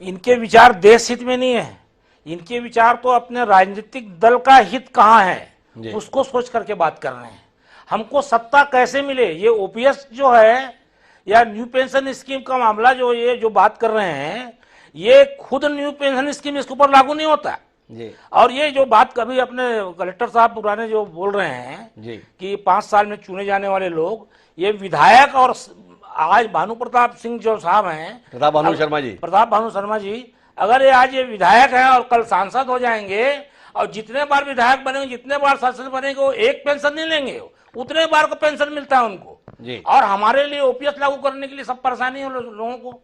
इनके विचार देश हित में नहीं है, इनके विचार तो अपने राजनीतिक दल का हित कहाँ है उसको सोच करके बात कर रहे हैं। हमको सत्ता कैसे मिले, ये ओपीएस जो है या न्यू पेंशन स्कीम का मामला जो ये जो बात कर रहे हैं, ये खुद न्यू पेंशन स्कीम इसके ऊपर लागू नहीं होता जी। और ये जो बात कभी अपने कलेक्टर साहब पुराने जो बोल रहे हैं जी कि 5 साल में चुने जाने वाले लोग, ये विधायक और आज भानु प्रताप सिंह जो साहब हैं, प्रताप भानु शर्मा जी, अगर ये आज ये विधायक हैं और कल सांसद हो जाएंगे और जितने बार विधायक बनेंगे, जितने बार सांसद बनेंगे, वो एक पेंशन नहीं लेंगे, उतने बार को पेंशन मिलता है उनको जी। और हमारे लिए ओपीएस लागू करने के लिए सब परेशानी है लोगों को,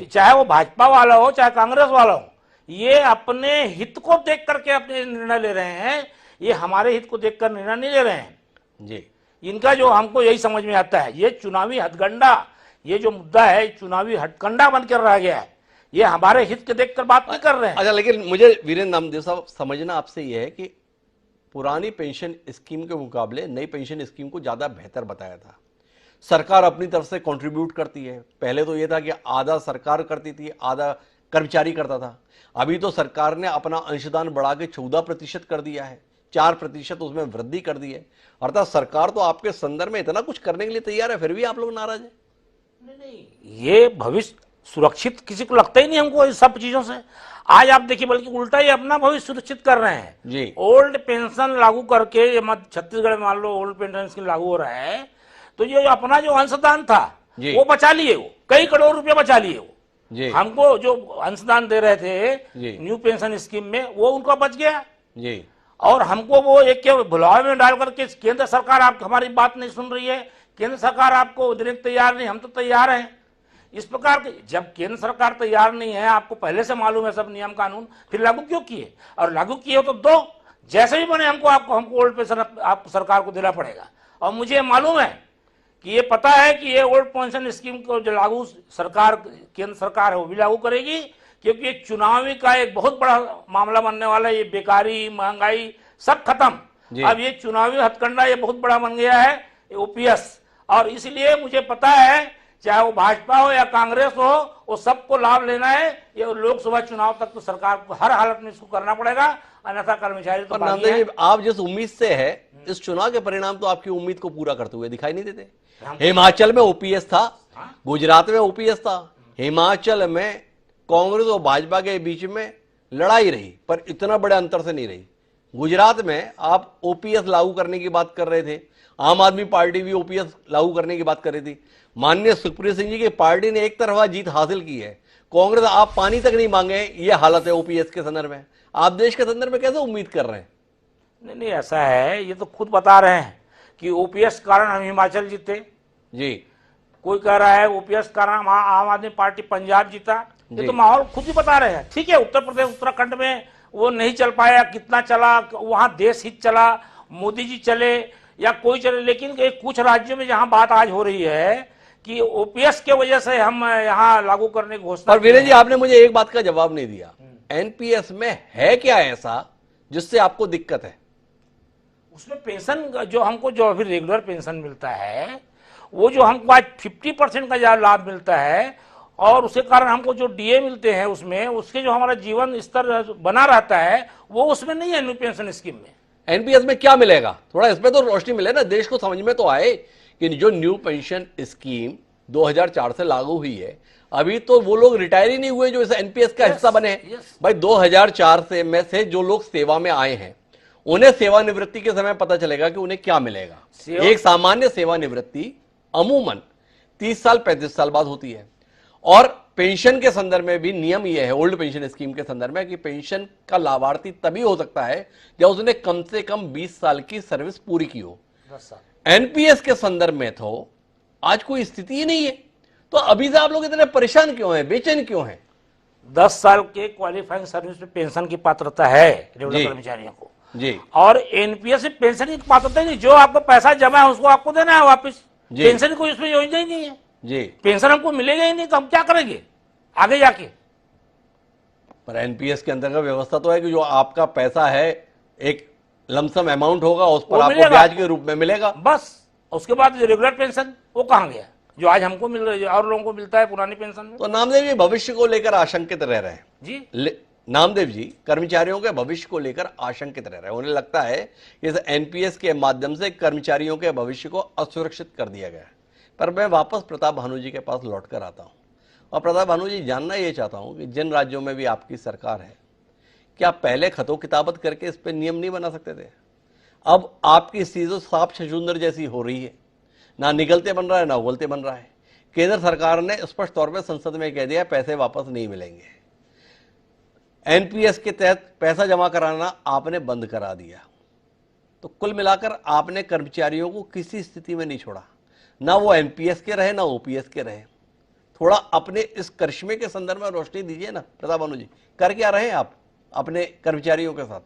चाहे वो भाजपा वाला हो चाहे कांग्रेस वाला हो। ये अपने हित को देख करके अपने निर्णय ले रहे हैं, ये हमारे हित को देखकर निर्णय नहीं ले रहे हैं जी। इनका जो हमको यही समझ में आता है, ये चुनावी हथकंडा, ये जो मुद्दा है चुनावी हथकंडा बनकर रह गया है, ये हमारे हित के देखकर बात नहीं कर रहे हैं। अच्छा, लेकिन मुझे वीरेंद्र नामदेव साहब समझना आपसे यह है कि पुरानी पेंशन स्कीम के मुकाबले नई पेंशन स्कीम को ज्यादा बेहतर बताया था। सरकार अपनी तरफ से कंट्रीब्यूट करती है। पहले तो यह था कि आधा सरकार करती थी, आधा कर्मचारी करता था। अभी तो सरकार ने अपना अंशदान बढ़ा के 14% कर दिया है, 4% उसमें वृद्धि कर दी है। अर्थात सरकार तो आपके संदर्भ में इतना कुछ करने के लिए तैयार है, फिर भी आप लोग नाराज हैं। नहीं, ये भविष्य सुरक्षित किसी को लगता ही नहीं हमको इस सब चीजों से। आज आप देखिए, बल्कि उल्टा ही अपना भविष्य सुरक्षित कर रहे हैं जी। ओल्ड पेंशन लागू करके, ये छत्तीसगढ़ में मान लो ओल्ड पेंशन स्कीम लागू हो रहा है, तो ये अपना जो अंशदान था वो बचा लिए, वो कई करोड़ रुपए बचा लिए वो जी। हमको जो अंशदान दे रहे थे न्यू पेंशन स्कीम में, वो उनका बच गया जी। और हमको वो एक के भुलावे में डाल करके केंद्र सरकार आप हमारी बात नहीं सुन रही है, केंद्र सरकार आपको देने को तैयार नहीं, हम तो तैयार हैं। इस प्रकार के जब केंद्र सरकार तैयार नहीं है, आपको पहले से मालूम है सब नियम कानून, फिर लागू क्यों किए? और लागू किए हो तो दो, जैसे भी बने हमको ओल्ड पेंशन आपको सरकार को देना पड़ेगा। और मुझे मालूम है कि ये पता है कि ये ओल्ड पेंशन स्कीम को जो लागू सरकार केंद्र सरकार है वो भी लागू करेगी, क्योंकि ये चुनावी का एक बहुत बड़ा मामला बनने वाला है। ये बेकारी, महंगाई सब खत्म, अब ये चुनावी हथकंडा ये बहुत बड़ा बन गया है ओपीएस। और इसलिए मुझे पता है चाहे वो भाजपा हो या कांग्रेस हो, वो सबको लाभ लेना है। ये लोकसभा चुनाव तक तो सरकार को हर हालत में इसको करना पड़ेगा, अन्यथा कर्मचारी तो बागी हैं। आप जिस उम्मीद से है, इस चुनाव के परिणाम तो आपकी उम्मीद को पूरा करते हुए दिखाई नहीं देते। हिमाचल में ओपीएस था, गुजरात में ओपीएस था, हिमाचल में कांग्रेस और भाजपा के बीच में लड़ाई रही, पर इतना बड़े अंतर से नहीं रही। गुजरात में आप ओपीएस लागू करने की बात कर रहे थे, आम आदमी पार्टी भी ओपीएस लागू करने की बात कर रही थी। माननीय सुखप्रिय सिंह जी की पार्टी ने एक तरफा जीत हासिल की है, कांग्रेस आप पानी तक नहीं मांगे, ये हालत है ओपीएस के संदर्भ में। आप देश के संदर्भ में कैसे उम्मीद कर रहे हैं? नहीं, ऐसा है, ये तो खुद बता रहे हैं कि ओपीएस कारण हम हिमाचल जीते जी, कोई कह रहा है ओपीएस कारण आम आदमी पार्टी पंजाब जीता। ये तो माहौल खुद ही बता रहे हैं। ठीक है, उत्तर प्रदेश उत्तराखंड में वो नहीं चल पाया, कितना चला, वहां देश हित चला, मोदी जी चले या कोई चले, लेकिन कुछ राज्यों में जहां बात आज हो रही है कि ओपीएस के वजह से हम यहाँ लागू करने की घोषणा। और वीरेंद्र जी, आपने मुझे एक बात का जवाब नहीं दिया, एनपीएस में है क्या ऐसा जिससे आपको दिक्कत है? उसमें पेंशन जो हमको जो अभी रेगुलर पेंशन मिलता है, वो जो हमको आज 50% का लाभ मिलता है, और उसके कारण हमको जो डीए मिलते हैं उसमें, उसके जो हमारा जीवन स्तर बना रहता है, वो उसमें नहीं है न्यू पेंशन स्कीम में। एनपीएस में क्या मिलेगा, थोड़ा इसमें तो रोशनी मिले ना, देश को समझ में तो आए कि जो न्यू पेंशन स्कीम 2004 से लागू हुई है, अभी तो वो लोग रिटायर ही नहीं हुए जो इस एनपीएस का हिस्सा बने हैं। भाई 2004 से में से जो लोग सेवा में आए हैं, उन्हें सेवानिवृत्ति के समय पता चलेगा कि उन्हें क्या मिलेगा। एक सामान्य सेवानिवृत्ति अमूमन 30 साल 35 साल बाद होती है, और पेंशन के संदर्भ में भी नियम यह है, ओल्ड पेंशन स्कीम के संदर्भ में, कि पेंशन का लाभार्थी तभी हो सकता है जब उसने कम से कम 20 साल की सर्विस पूरी की हो। एनपीएस के संदर्भ में तो आज कोई स्थिति ही नहीं है, तो अभी से आप लोग इतने परेशान क्यों हैं, बेचैन क्यों हैं? 10 साल के क्वालिफाइंग सर्विस में पेंशन की पात्रता है रेगुलर कर्मचारियों को जी, और एनपीएस में पेंशन की पात्रता नहीं, जो आपका पैसा जमा है उसको आपको देना है वापस। पेंशन कोई उसमें योजना ही नहीं है जी, पेंशन हमको मिलेगा ही नहीं, तो हम क्या करेंगे आगे जाके? पर एनपीएस के अंतर्गत व्यवस्था तो है कि जो आपका पैसा है एक लमसम अमाउंट होगा, उस पर आपको ब्याज के रूप में मिलेगा बस। उसके बाद रेगुलर पेंशन वो कहां गया जो आज हमको मिल रही है और लोगों को मिलता है पुरानी पेंशन में? तो नामदेव जी भविष्य को लेकर आशंकित रह रहे हैं जी। नामदेव जी कर्मचारियों के भविष्य को लेकर आशंकित रह रहे हैं, उन्हें लगता है कि इस एनपीएस के माध्यम से कर्मचारियों के भविष्य को असुरक्षित कर दिया गया है। पर मैं वापस प्रताप भानु जी के पास लौट कर आता हूं, और प्रताप भानु जी जानना ये चाहता हूं कि जिन राज्यों में भी आपकी सरकार है, क्या पहले खतो किताबत करके इस पर नियम नहीं बना सकते थे? अब आपकी स्थिति तो साफ छछूंदर जैसी हो रही है, ना निगलते बन रहा है ना उगलते बन रहा है। केंद्र सरकार ने स्पष्ट तौर पर संसद में कह दिया पैसे वापस नहीं मिलेंगे। एनपीएस के तहत पैसा जमा कराना आपने बंद करा दिया। तो कुल मिलाकर आपने कर्मचारियों को किसी स्थिति में नहीं छोड़ा, ना वो एनपीएस के रहे ना ओपीएस के रहे। थोड़ा अपने इस करिश्मे के संदर्भ में रोशनी दीजिए ना प्रताप भानु जी, कर क्या रहे हैं आप अपने कर्मचारियों के साथ?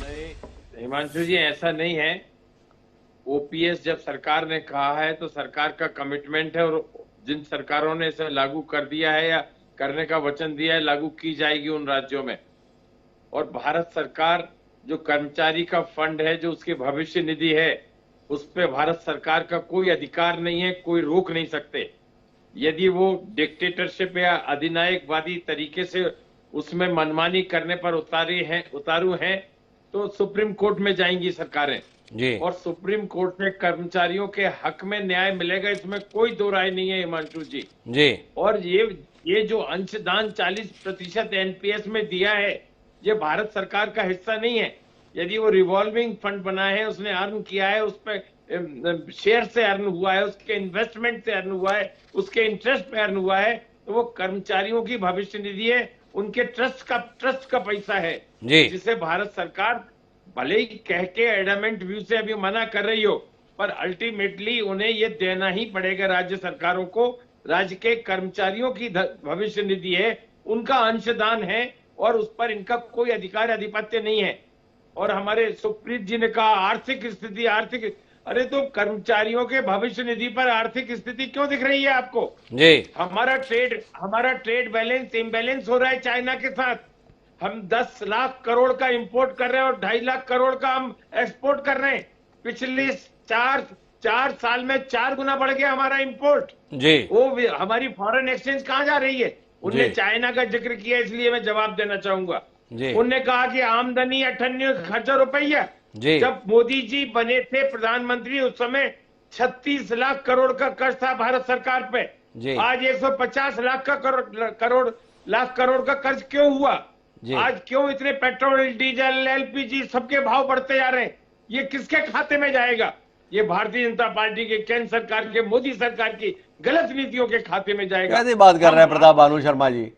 नहीं हिमांशु जी, ऐसा नहीं है। ओपीएस जब सरकार ने कहा है तो सरकार का कमिटमेंट है, और जिन सरकारों ने इसे लागू कर दिया है या करने का वचन दिया है, लागू की जाएगी उन राज्यों में। और भारत सरकार जो कर्मचारी का फंड है, जो उसकी भविष्य निधि है, उस पे भारत सरकार का कोई अधिकार नहीं है, कोई रोक नहीं सकते। यदि वो डिक्टेटरशिप या अधिनायकवादी तरीके से उसमें मनमानी करने पर उतारू हैं तो सुप्रीम कोर्ट में जाएंगी सरकारें जी। और सुप्रीम कोर्ट में कर्मचारियों के हक में न्याय मिलेगा, इसमें कोई दो राय नहीं है हिमांशु जी। और ये जो अंशदान 40% एनपीएस में दिया है, ये भारत सरकार का हिस्सा नहीं है। यदि वो रिवॉल्विंग फंड बना है, उसने अर्न किया है, उस पर शेयर से अर्न हुआ है, उसके इन्वेस्टमेंट से अर्न हुआ है, उसके इंटरेस्ट पे अर्न हुआ है, तो वो कर्मचारियों की भविष्य निधि है, उनके ट्रस्ट का पैसा है, जिसे भारत सरकार भले ही कह के एडमेंट व्यू से अभी मना कर रही हो, पर अल्टीमेटली उन्हें ये देना ही पड़ेगा राज्य सरकारों को। राज्य के कर्मचारियों की भविष्य निधि है, उनका अंशदान है, और उस पर इनका कोई अधिकार आधिपत्य नहीं है। और हमारे सुप्रीत जी ने कहा आर्थिक स्थिति, अरे तो कर्मचारियों के भविष्य निधि पर आर्थिक स्थिति क्यों दिख रही है आपको? जी। हमारा ट्रेड बैलेंस इम्बैलेंस हो रहा है चाइना के साथ। हम 10 लाख करोड़ का इंपोर्ट कर रहे हैं और 2.5 लाख करोड़ का हम एक्सपोर्ट कर रहे हैं। पिछले 4 साल में 4 गुना बढ़ गया हमारा इंपोर्ट जी। वो हमारी फॉरेन एक्सचेंज कहाँ जा रही है? उन्होंने चाइना का जिक्र किया, इसलिए मैं जवाब देना चाहूंगा। उन्होंने कहा कि आमदनी 98 खर्चा रुपया। जब मोदी जी बने थे प्रधानमंत्री, उस समय 36 लाख करोड़ का कर्ज था भारत सरकार पे। आज 150 लाख करोड़ का कर्ज क्यों हुआ? आज क्यों इतने पेट्रोल, डीजल, एलपीजी सबके भाव बढ़ते जा रहे हैं? ये किसके खाते में जाएगा? ये भारतीय जनता पार्टी के केंद्र सरकार के, मोदी सरकार की गलत नीतियों के खाते में जाएगा। कैसी बात कर रहे हैं प्रताप भानु शर्मा जी?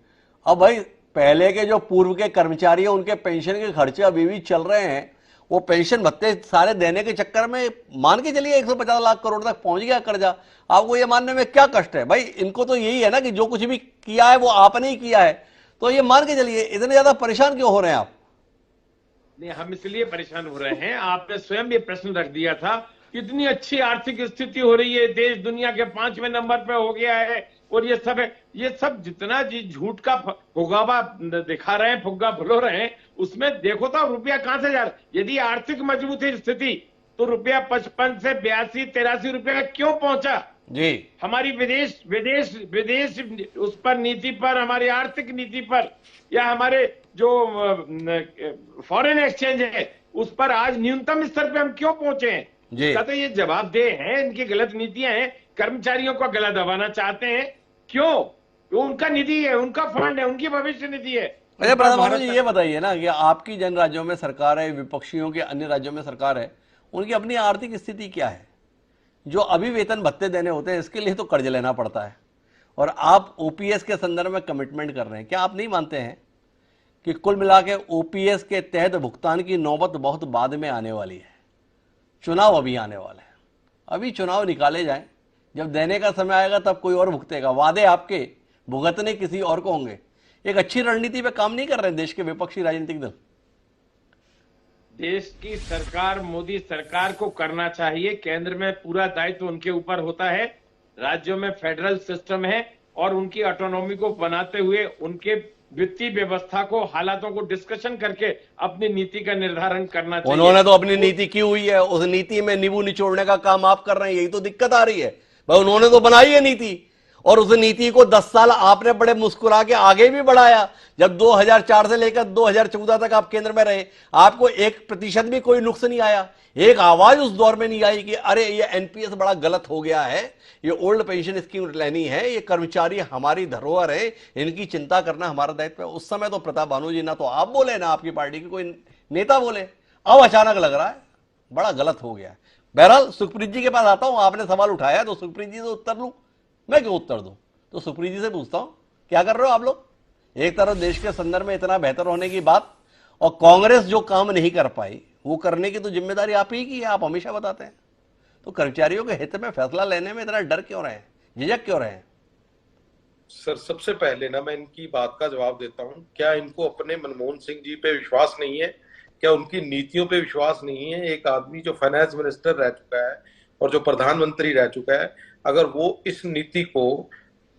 अब भाई पहले के जो पूर्व के कर्मचारी हैं उनके पेंशन के खर्चे अभी भी चल रहे हैं। वो पेंशन भत्ते सारे देने के चक्कर में मान के चलिए 150 लाख करोड़ तक पहुंच गया कर्जा। आपको ये मानने में क्या कष्ट है भाई? इनको तो यही है ना कि जो कुछ भी किया है वो आपने ही किया है, तो ये मान के चलिए इतने ज्यादा परेशान क्यों हो रहे हैं आप? नहीं, हम इसलिए परेशान हो रहे हैं, आपने स्वयं ये प्रश्न रख दिया था, इतनी अच्छी आर्थिक स्थिति हो रही है, देश दुनिया के 5वें नंबर पे हो गया है, और ये सब है, ये सब जितना जी झूठ का फुगावा दिखा रहे हैं, फुग्गा फुलो रहे हैं, उसमें देखो तो रुपया कहां से जा रहा है। यदि आर्थिक मजबूत है स्थिति तो रुपया 55 से 82-83 रुपये क्यों पहुंचा जी? हमारी विदेश उस पर नीति पर, हमारी आर्थिक नीति पर, या हमारे जो फॉरेन एक्सचेंज है उस पर आज न्यूनतम स्तर पे हम क्यों पहुंचे हैं? इसका तो ये जवाबदेह है, इनकी गलत नीतियां हैं, कर्मचारियों को गला दबाना चाहते हैं। क्यों? वो उनका निधि है, उनका फंड है, उनकी भविष्य निधि है। अरे प्रधानमंत्री जी ये बताइए ना कि आपकी जिन राज्यों में सरकार है, विपक्षियों के अन्य राज्यों में सरकार है, उनकी अपनी आर्थिक स्थिति क्या है? जो अभी वेतन भत्ते देने होते हैं इसके लिए तो कर्ज लेना पड़ता है, और आप ओपीएस के संदर्भ में कमिटमेंट कर रहे हैं। क्या आप नहीं मानते हैं कि कुल मिला के ओपीएस के तहत भुगतान की नौबत बहुत बाद में आने वाली है? चुनाव अभी आने वाले हैं, अभी चुनाव निकाले जाएं, जब देने का समय आएगा तब कोई और भुगतेगा। वादे आपके, भुगतने किसी और को होंगे। एक अच्छी रणनीति पे काम नहीं कर रहे हैं देश के विपक्षी राजनीतिक दल। देश की सरकार, मोदी सरकार को करना चाहिए। केंद्र में पूरा दायित्व उनके ऊपर होता है, राज्यों में फेडरल सिस्टम है, और उनकी ऑटोनॉमी को बनाते हुए उनके वित्तीय व्यवस्था को, हालातों को डिस्कशन करके अपनी नीति का निर्धारण करना चाहिए। उन्होंने तो अपनी नीति की हुई है, उस नीति में नींबू निचोड़ने का काम आप कर रहे हैं, यही तो दिक्कत आ रही है भाई। उन्होंने तो बनाई है नीति, और उस नीति को 10 साल आपने बड़े मुस्कुरा के आगे भी बढ़ाया। जब 2004 से लेकर 2014 तक आप केंद्र में रहे, आपको 1% भी कोई नुक्स नहीं आया। एक आवाज उस दौर में नहीं आई कि अरे ये एनपीएस बड़ा गलत हो गया है, ये ओल्ड पेंशन स्कीम लेनी है, ये कर्मचारी हमारी धरोहर है, इनकी चिंता करना हमारा दायित्व है। उस समय तो प्रताप भानु जी ना तो आप बोले ना आपकी पार्टी के कोई नेता बोले। अब अचानक लग रहा है बड़ा गलत हो गया है। बहरहाल सुखप्रीत जी के पास आता हूं, आपने सवाल उठाया तो सुखप्रीत जी से उत्तर लूं, मैं क्यों उत्तर दूं? तो सुखप्रीत जी से पूछता हूं, क्या कर रहे हो आप लोग? एक तरफ देश के संदर्भ में इतना बेहतर होने की बात, और कांग्रेस जो काम नहीं कर पाई वो करने की तो जिम्मेदारी आप ही की है, आप हमेशा बताते हैं। तो कर्मचारियों के हित में फैसला लेने में इतना डर क्यों रहे हैं, झिझक क्यों रहे हैं? सर सबसे पहले ना मैं इनकी बात का जवाब देता हूं। क्या इनको अपने मनमोहन सिंह जी पे विश्वास नहीं है? क्या उनकी नीतियों पे विश्वास नहीं है? एक आदमी जो फाइनेंस मिनिस्टर रह चुका है और जो प्रधानमंत्री रह चुका है, अगर वो इस नीति को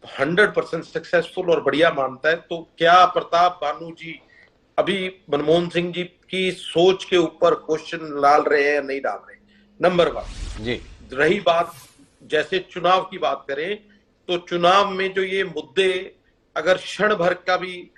100% सक्सेसफुल और बढ़िया मानता है, तो क्या प्रताप भानु जी अभी मनमोहन सिंह जी की सोच के ऊपर क्वेश्चन डाल रहे हैं या नहीं डाल रहे? नंबर 1 जी। रही बात, जैसे चुनाव की बात करें तो चुनाव में जो ये मुद्दे अगर क्षण भर का भी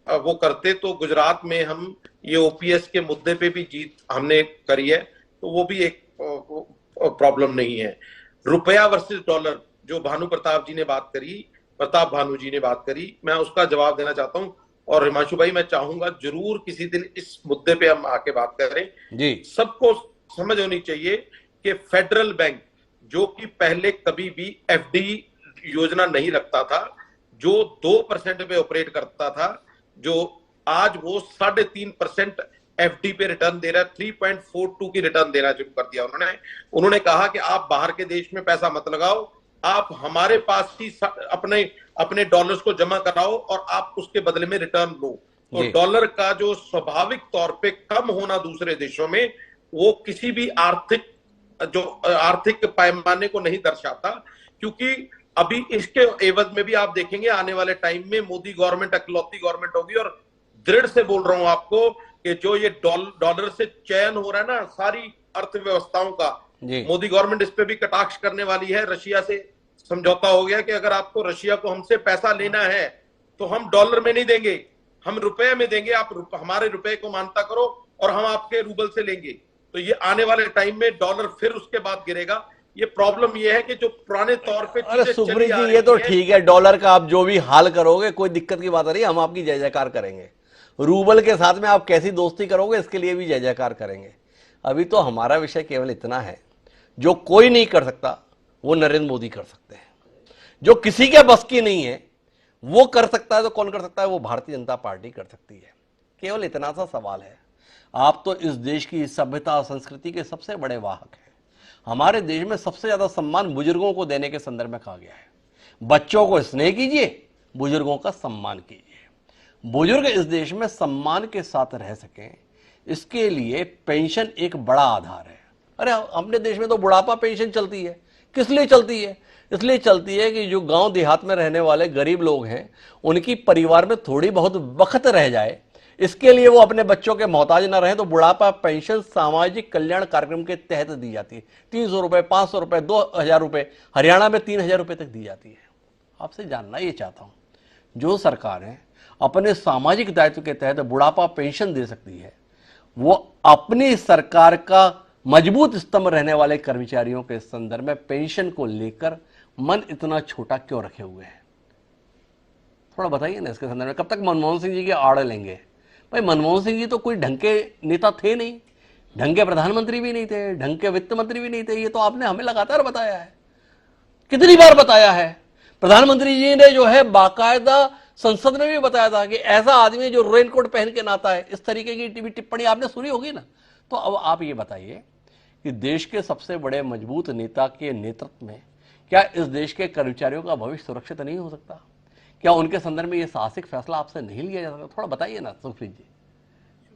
वो करते, तो गुजरात में हम ये ओपीएस के मुद्दे पे भी जीत हमने करी है, तो वो भी एक प्रॉब्लम नहीं है। रुपया वर्सेस डॉलर जो भानु प्रताप जी ने बात करी, प्रताप भानु जी ने बात करी, मैं उसका जवाब देना चाहता हूं। और हिमांशु भाई, मैं चाहूंगा जरूर किसी दिन इस मुद्दे पे हम आके बात करें जी। सबको समझ होनी चाहिए कि फेडरल बैंक जो कि पहले कभी भी एफडी योजना नहीं रखता था, जो 2% पे ऑपरेट करता था, जो आज वो 3.5% एफडी पे रिटर्न दे रहा है, 3.42 की रिटर्न देना शुरू कर दिया उन्होंने कहा कि आप बाहर के देश में पैसा मत लगाओ, आप हमारे पास ही अपने डॉलर्स को जमा कराओ और आप उसके बदले में रिटर्न लो। तो डॉलर का जो स्वाभाविक तौर पे कम होना दूसरे देशों में, वो किसी भी आर्थिक पैमाने को नहीं दर्शाता, क्योंकि अभी इसके एवज में भी आप देखेंगे आने वाले टाइम में मोदी गवर्नमेंट अकलौती गवर्नमेंट होगी। और दृढ़ से बोल रहा हूं आपको कि जो ये डॉलर से चयन हो रहा है ना सारी अर्थव्यवस्थाओं का, मोदी गवर्नमेंट इस पे भी कटाक्ष करने वाली है। रशिया से समझौता हो गया कि अगर आपको रशिया को हमसे पैसा लेना है तो हम डॉलर में नहीं देंगे, हम रुपए में देंगे, आप हमारे रुपए को मानता करो और हम आपके रूबल से लेंगे। तो ये आने वाले टाइम में डॉलर फिर उसके बाद गिरेगा। ये प्रॉब्लम ये है कि जो पुराने तौर पे, अरे सुप्रीत जी ये तो ठीक है, डॉलर का आप जो भी हाल करोगे कोई दिक्कत की बात नहीं, हम आपकी जय जयकार करेंगे। रूबल के साथ में आप कैसी दोस्ती करोगे इसके लिए भी जय जयकार करेंगे। अभी तो हमारा विषय केवल इतना है, जो कोई नहीं कर सकता वो नरेंद्र मोदी कर सकते हैं, जो किसी के बस की नहीं है वो कर सकता है तो कौन कर सकता है? वो भारतीय जनता पार्टी कर सकती है। केवल इतना सा सवाल है। आप तो इस देश की सभ्यता और संस्कृति के सबसे बड़े वाहक हैं। हमारे देश में सबसे ज्यादा सम्मान बुजुर्गों को देने के संदर्भ में कहा गया है। बच्चों को स्नेह कीजिए, बुजुर्गों का सम्मान कीजिए। बुजुर्ग इस देश में सम्मान के साथ रह सकें, इसके लिए पेंशन एक बड़ा आधार है। अरे अपने देश में तो बुढ़ापा पेंशन चलती है। किस लिए चलती है? इसलिए चलती है कि जो गांव देहात में रहने वाले गरीब लोग हैं, उनकी परिवार में थोड़ी बहुत बखत रह जाए, इसके लिए वो अपने बच्चों के मोहताज ना रहे, तो बुढ़ापा पेंशन सामाजिक कल्याण कार्यक्रम के तहत दी जाती है। 300 रुपए, 500 रुपए, 2000 रुपए, हरियाणा में 3000 रुपए तक दी जाती है। आपसे जानना ये चाहता हूं, जो सरकार है अपने सामाजिक दायित्व के तहत बुढ़ापा पेंशन दे सकती है, वो अपनी सरकार का मजबूत स्तंभ रहने वाले कर्मचारियों के संदर्भ में पेंशन को लेकर मन इतना छोटा क्यों रखे हुए हैं? थोड़ा बताइए ना इसके संदर्भ में। कब तक मनमोहन सिंह जी की आड़ लेंगे? भाई मनमोहन सिंह जी तो कोई ढंग के नेता थे नहीं, ढंग के प्रधानमंत्री भी नहीं थे, ढंग के वित्त मंत्री भी नहीं थे। ये तो आपने हमें लगातार बताया है, कितनी बार बताया है। प्रधानमंत्री जी ने जो है बाकायदा संसद में भी बताया था कि ऐसा आदमी जो रेनकोट पहन के नहाता है, इस तरीके की टीवी टिप्पणी आपने सुनी होगी ना। तो अब आप ये बताइए कि देश के सबसे बड़े मजबूत नेता के नेतृत्व में क्या इस देश के कर्मचारियों का भविष्य सुरक्षित नहीं हो सकता? क्या उनके संदर्भ में ये साहसिक फैसला आपसे नहीं लिया जा सकता? थोड़ा बताइए ना सुखप्रीत जी।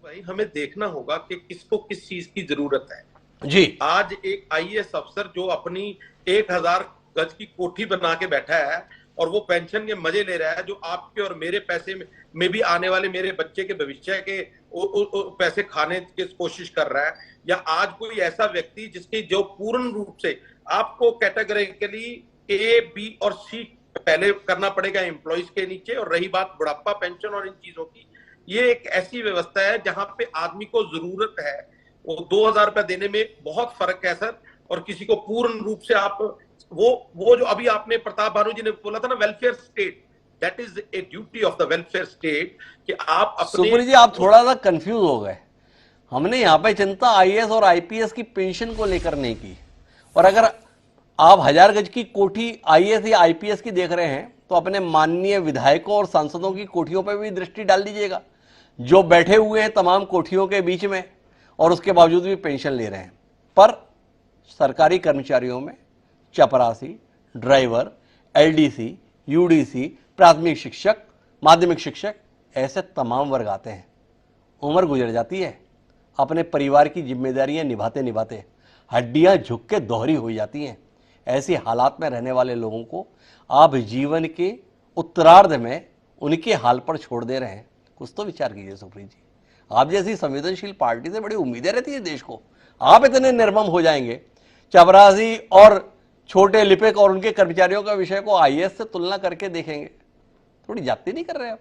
भाई हमें देखना होगा कि किसको किस चीज की जरूरत है जी। आज एक आईएएस अफसर जो अपनी 1000 गज की कोठी बना के बैठा है और वो पेंशन के मजे ले रहा है, जो आपके और मेरे पैसे में भी आने वाले मेरे बच्चे के भविष्य के पैसे खाने की कोशिश कर रहा है, या आज कोई ऐसा व्यक्ति जिसकी जो पूर्ण रूप से आपको कैटेगरिकली ए, बी और सी पहले करना पड़ेगा एम्प्लॉइज के नीचे, और रही बात बुढ़ापा पेंशन और इन चीजों की, ये एक ऐसी व्यवस्था है जहां पे आदमी को जरूरत है। वो 2000 रुपए देने में बहुत फर्क है सर, और किसी को पूर्ण रूप से आप वो जो अभी आपने प्रताप भानु जी ने बोला था ना, welfare state, that is a duty of the welfare state कि आप अपने। सुप्रीत जी आप थोड़ा सा कंफ्यूज हो गए। हमने यहाँ पे चिंता आईएएस और आईपीएस की पेंशन को लेकर नहीं की, और अगर आप 1000 गज की कोठी आईएएस या आईपीएस की देख रहे हैं तो अपने माननीय विधायकों और सांसदों की कोठियों पर भी दृष्टि डाल दीजिएगा, जो बैठे हुए हैं तमाम कोठियों के बीच में और उसके बावजूद भी पेंशन ले रहे हैं। पर सरकारी कर्मचारियों में चपरासी, ड्राइवर, एलडीसी, यूडीसी, प्राथमिक शिक्षक, माध्यमिक शिक्षक, ऐसे तमाम वर्ग आते हैं। उम्र गुजर जाती है, अपने परिवार की जिम्मेदारियां निभाते निभाते हड्डियां झुक के दोहरी हो जाती हैं। ऐसी हालात में रहने वाले लोगों को आप जीवन के उत्तरार्ध में उनके हाल पर छोड़ दे रहे हैं। कुछ तो विचार कीजिए सुप्रीत जी। आप जैसी संवेदनशील पार्टी से बड़ी उम्मीदें रहती है देश को, आप इतने निर्मम हो जाएंगे? चपरासी और छोटे लिपिक और उनके कर्मचारियों का विषय को आईएएस से तुलना करके देखेंगे? थोड़ी जाती नहीं कर रहे आप?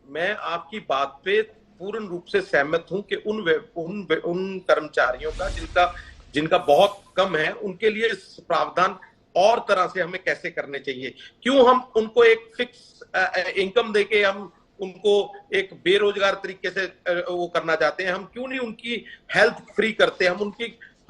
मैं आपकी बात पे पूर्ण रूप से सहमत हूं कि उन कर्मचारियों का जिनका बहुत कम है, उनके लिए प्रावधान और तरह से हमें कैसे करने चाहिए। क्यों हम उनको एक फिक्स इनकम देके हम उनको एक बेरोजगार तरीके से वो करना चाहते हैं? हम क्यों नहीं उनकी हेल्थ फ्री करते? हम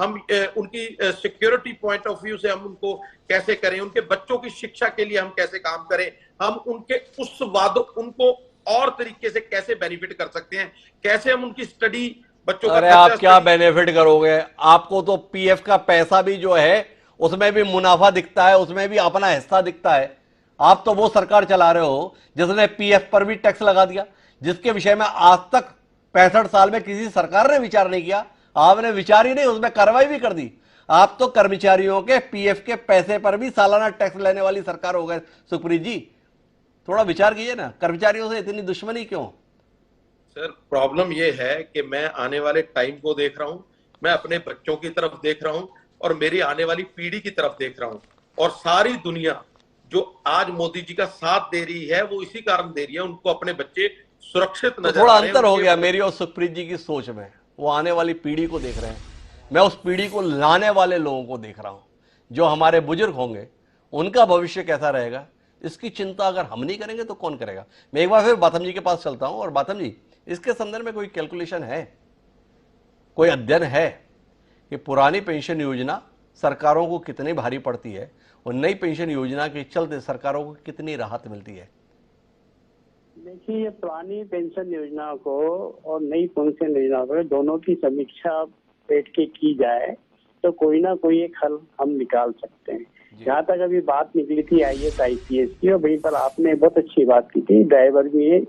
उनकी सिक्योरिटी पॉइंट ऑफ व्यू से हम उनको कैसे करें? उनके बच्चों की शिक्षा के लिए हम कैसे काम करें? हम उनके उस वादों उनको और तरीके से कैसे बेनिफिट कर सकते हैं? कैसे हम उनकी स्टडी बच्चों का? अरे आप क्या बेनिफिट करोगे? आपको तो पीएफ का पैसा भी जो है उसमें भी मुनाफा दिखता है, उसमें भी अपना हिस्सा दिखता है। आप तो वो सरकार चला रहे हो जिसने पीएफ पर भी टैक्स लगा दिया, जिसके विषय में आज तक 65 साल में किसी सरकार ने विचार नहीं किया। आपने विचार ही नहीं, उसमें कार्रवाई भी कर दी। आप तो कर्मचारियों के पीएफ के पैसे पर भी सालाना टैक्स लेने वाली सरकार हो गए। सुखप्रीत जी थोड़ा विचार कीजिए ना, कर्मचारियों से इतनी दुश्मनी क्यों? सर प्रॉब्लम यह है कि मैं आने वाले टाइम को देख रहा हूं, मैं अपने बच्चों की तरफ देख रहा हूं और मेरी आने वाली पीढ़ी की तरफ देख रहा हूं, और सारी दुनिया जो आज मोदी जी का साथ दे रही है वो इसी कारण दे रही है, उनको अपने बच्चे सुरक्षित नजर थोड़ा अंतर हो गया मेरी और सुखप्रीत जी की सोच में। वो आने वाली पीढ़ी को देख रहे हैं, मैं उस पीढ़ी को लाने वाले लोगों को देख रहा हूं। जो हमारे बुजुर्ग होंगे उनका भविष्य कैसा रहेगा, इसकी चिंता अगर हम नहीं करेंगे तो कौन करेगा? मैं एक बार फिर बाथम जी के पास चलता हूं। और बाथम जी, इसके संदर्भ में कोई कैलकुलेशन है, कोई अध्ययन है कि पुरानी पेंशन योजना सरकारों को कितनी भारी पड़ती है और नई पेंशन योजना के चलते सरकारों को कितनी राहत मिलती है? देखिए, ये पुरानी पेंशन योजना को और नई पेंशन योजना को दोनों की समीक्षा बैठ के की जाए तो कोई ना कोई एक हल हम निकाल सकते हैं। जहाँ तक अभी बात निकली थी IAS IPS की, और वहीं पर आपने बहुत अच्छी बात की थी, ड्राइवर भी है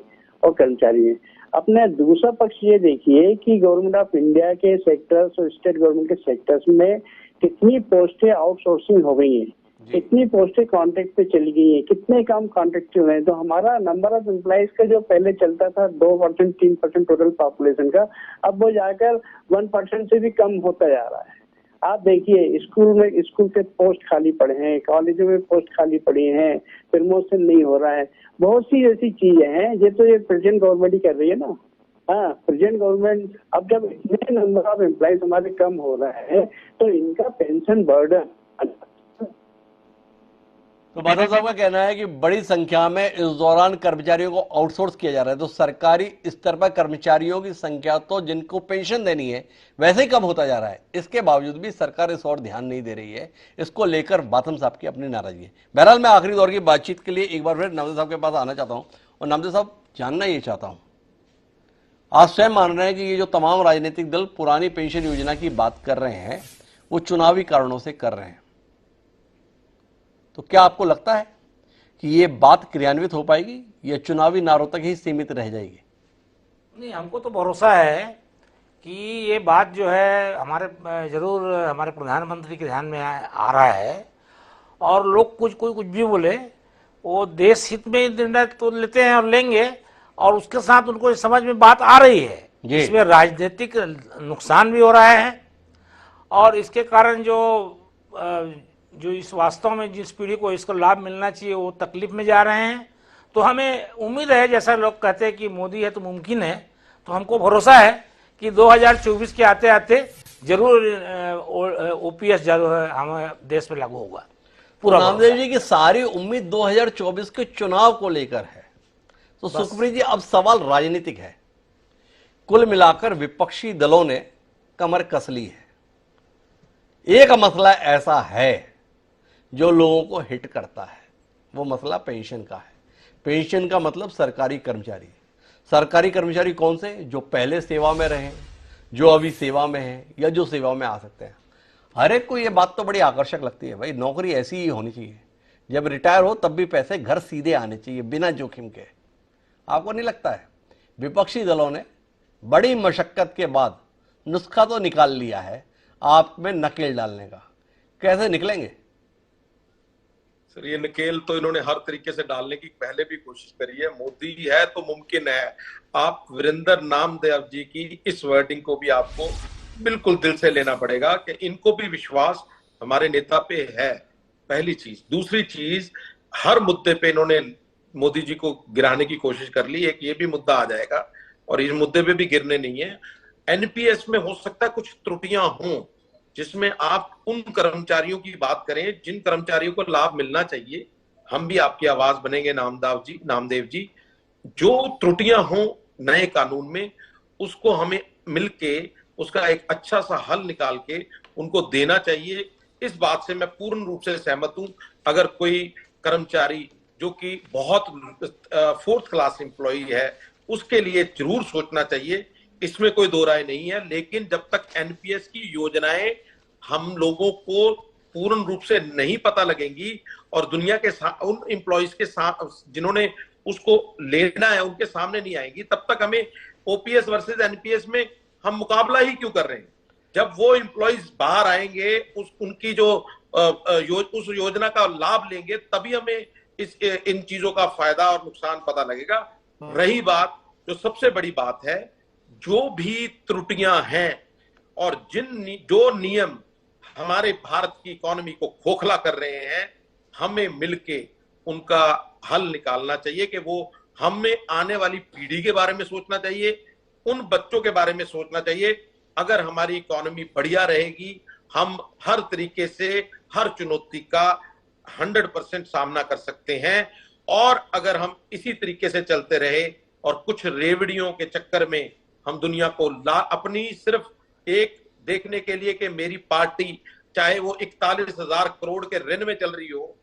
और कर्मचारी है। अपने दूसरा पक्ष ये देखिए कि गवर्नमेंट ऑफ इंडिया के सेक्टर्स और स्टेट गवर्नमेंट के सेक्टर्स में कितनी पोस्टें आउटसोर्सिंग हो गई हैं, कितनी पोस्टें कॉन्ट्रैक्ट पे चली गई हैं, कितने काम कॉन्ट्रैक्ट हुए हैं। तो हमारा नंबर ऑफ एम्प्लॉइज का जो पहले चलता था 2% 3% टोटल पॉपुलेशन का, अब वो जाकर 1% से भी कम होता जा रहा है। आप देखिए, स्कूल के पोस्ट खाली पड़े हैं, कॉलेजों में पोस्ट खाली पड़ी हैं, प्रमोशन नहीं हो रहा है, बहुत सी ऐसी चीजें हैं। ये तो ये प्रेजेंट गवर्नमेंट ही कर रही है ना। हाँ, प्रेजेंट गवर्नमेंट, अब जब इतने नंबर ऑफ एम्प्लॉइज हमारे कम हो रहा है तो इनका पेंशन बर्डन। तो बादल साहब का कहना है कि बड़ी संख्या में इस दौरान कर्मचारियों को आउटसोर्स किया जा रहा है, तो सरकारी स्तर पर कर्मचारियों की संख्या तो जिनको पेंशन देनी है वैसे ही कम होता जा रहा है। इसके बावजूद भी सरकार इस और ध्यान नहीं दे रही है। इसको लेकर बाथम साहब की अपनी नाराजगी है। बहरहाल मैं आखिरी दौर की बातचीत के लिए एक बार फिर नामदेव साहब के पास आना चाहता हूं और नामदेव साहब, जानना ये चाहता हूं, आप स्वयं मान रहे हैं कि ये जो तमाम राजनीतिक दल पुरानी पेंशन योजना की बात कर रहे हैं वो चुनावी कारणों से कर रहे हैं, तो क्या आपको लगता है कि ये बात क्रियान्वित हो पाएगी या चुनावी नारों तक ही सीमित रह जाएगी? नहीं, हमको तो भरोसा है कि ये बात जो है जरूर हमारे प्रधानमंत्री के ध्यान में आ रहा है, और लोग कुछ भी बोले वो देश हित में निर्णय तो लेते हैं और लेंगे, और उसके साथ उनको समझ में बात आ रही है इसमें राजनीतिक नुकसान भी हो रहा है, और इसके कारण जो इस वास्तव में जिस पीढ़ी को इसका लाभ मिलना चाहिए वो तकलीफ में जा रहे हैं। तो हमें उम्मीद है, जैसा लोग कहते हैं कि मोदी है तो मुमकिन है, तो हमको भरोसा है कि 2024 के आते आते जरूर OPS जरूर हमारे देश में लागू होगा। पूरा नामदेव जी की सारी उम्मीद 2024 के चुनाव को लेकर है, तो सुखप्रीत जी अब सवाल राजनीतिक है। कुल मिलाकर विपक्षी दलों ने कमर कस ली है। एक मसला ऐसा है जो लोगों को हिट करता है, वो मसला पेंशन का है। पेंशन का मतलब सरकारी कर्मचारी। सरकारी कर्मचारी कौन से? जो पहले सेवा में रहे, जो अभी सेवा में हैं, या जो सेवा में आ सकते हैं। हर एक को ये बात तो बड़ी आकर्षक लगती है, भाई नौकरी ऐसी ही होनी चाहिए, जब रिटायर हो तब भी पैसे घर सीधे आने चाहिए बिना जोखिम के। आपको नहीं लगता है विपक्षी दलों ने बड़ी मशक्कत के बाद नुस्खा तो निकाल लिया है आप में नकेल डालने का? कैसे निकलेंगे? सर, ये नकेल तो इन्होंने हर तरीके से डालने की पहले भी कोशिश करी है। मोदी है तो मुमकिन है। आप वीरेंद्र नामदेव जी की इस वर्डिंग को भी आपको बिल्कुल दिल से लेना पड़ेगा कि इनको भी विश्वास हमारे नेता पे है, पहली चीज। दूसरी चीज, हर मुद्दे पे इन्होंने मोदी जी को गिराने की कोशिश कर ली। एक ये भी मुद्दा आ जाएगा और इस मुद्दे पे भी गिरने नहीं है। NPS में हो सकता है कुछ त्रुटियां हों, जिसमें आप उन कर्मचारियों की बात करें जिन कर्मचारियों को लाभ मिलना चाहिए। हम भी आपकी आवाज बनेंगे नामदेव जी। जो त्रुटियां हों नए कानून में, उसको हमें मिलके उसका एक अच्छा सा हल निकाल के उनको देना चाहिए। इस बात से मैं पूर्ण रूप से सहमत हूं। अगर कोई कर्मचारी जो कि बहुत 4th क्लास एम्प्लॉई है, उसके लिए जरूर सोचना चाहिए, इसमें कोई दो राय नहीं है। लेकिन जब तक NPS की योजनाएं हम लोगों को पूर्ण रूप से नहीं पता लगेंगी और दुनिया के उन एम्प्लॉइज के साथ जिन्होंने उसको लेना है उनके सामने नहीं आएंगी, तब तक हमें OPS वर्सेस NPS में हम मुकाबला ही क्यों कर रहे हैं? जब वो एम्प्लॉइज बाहर आएंगे, उनकी जो उस योजना का लाभ लेंगे, तभी हमें इन चीजों का फायदा और नुकसान पता लगेगा। रही बात, जो सबसे बड़ी बात है, जो भी त्रुटियां हैं और जो नियम हमारे भारत की इकोनॉमी को खोखला कर रहे हैं, हमें मिलके उनका हल निकालना चाहिए। कि वो हमें आने वाली पीढ़ी के बारे में सोचना चाहिए, उन बच्चों के बारे में सोचना चाहिए। अगर हमारी इकोनॉमी बढ़िया रहेगी, हम हर तरीके से हर चुनौती का 100% सामना कर सकते हैं। और अगर हम इसी तरीके से चलते रहे और कुछ रेवड़ियों के चक्कर में हम दुनिया को अपनी सिर्फ एक देखने के लिए कि मेरी पार्टी चाहे वो 41,000 करोड़ के ऋण में चल रही हो,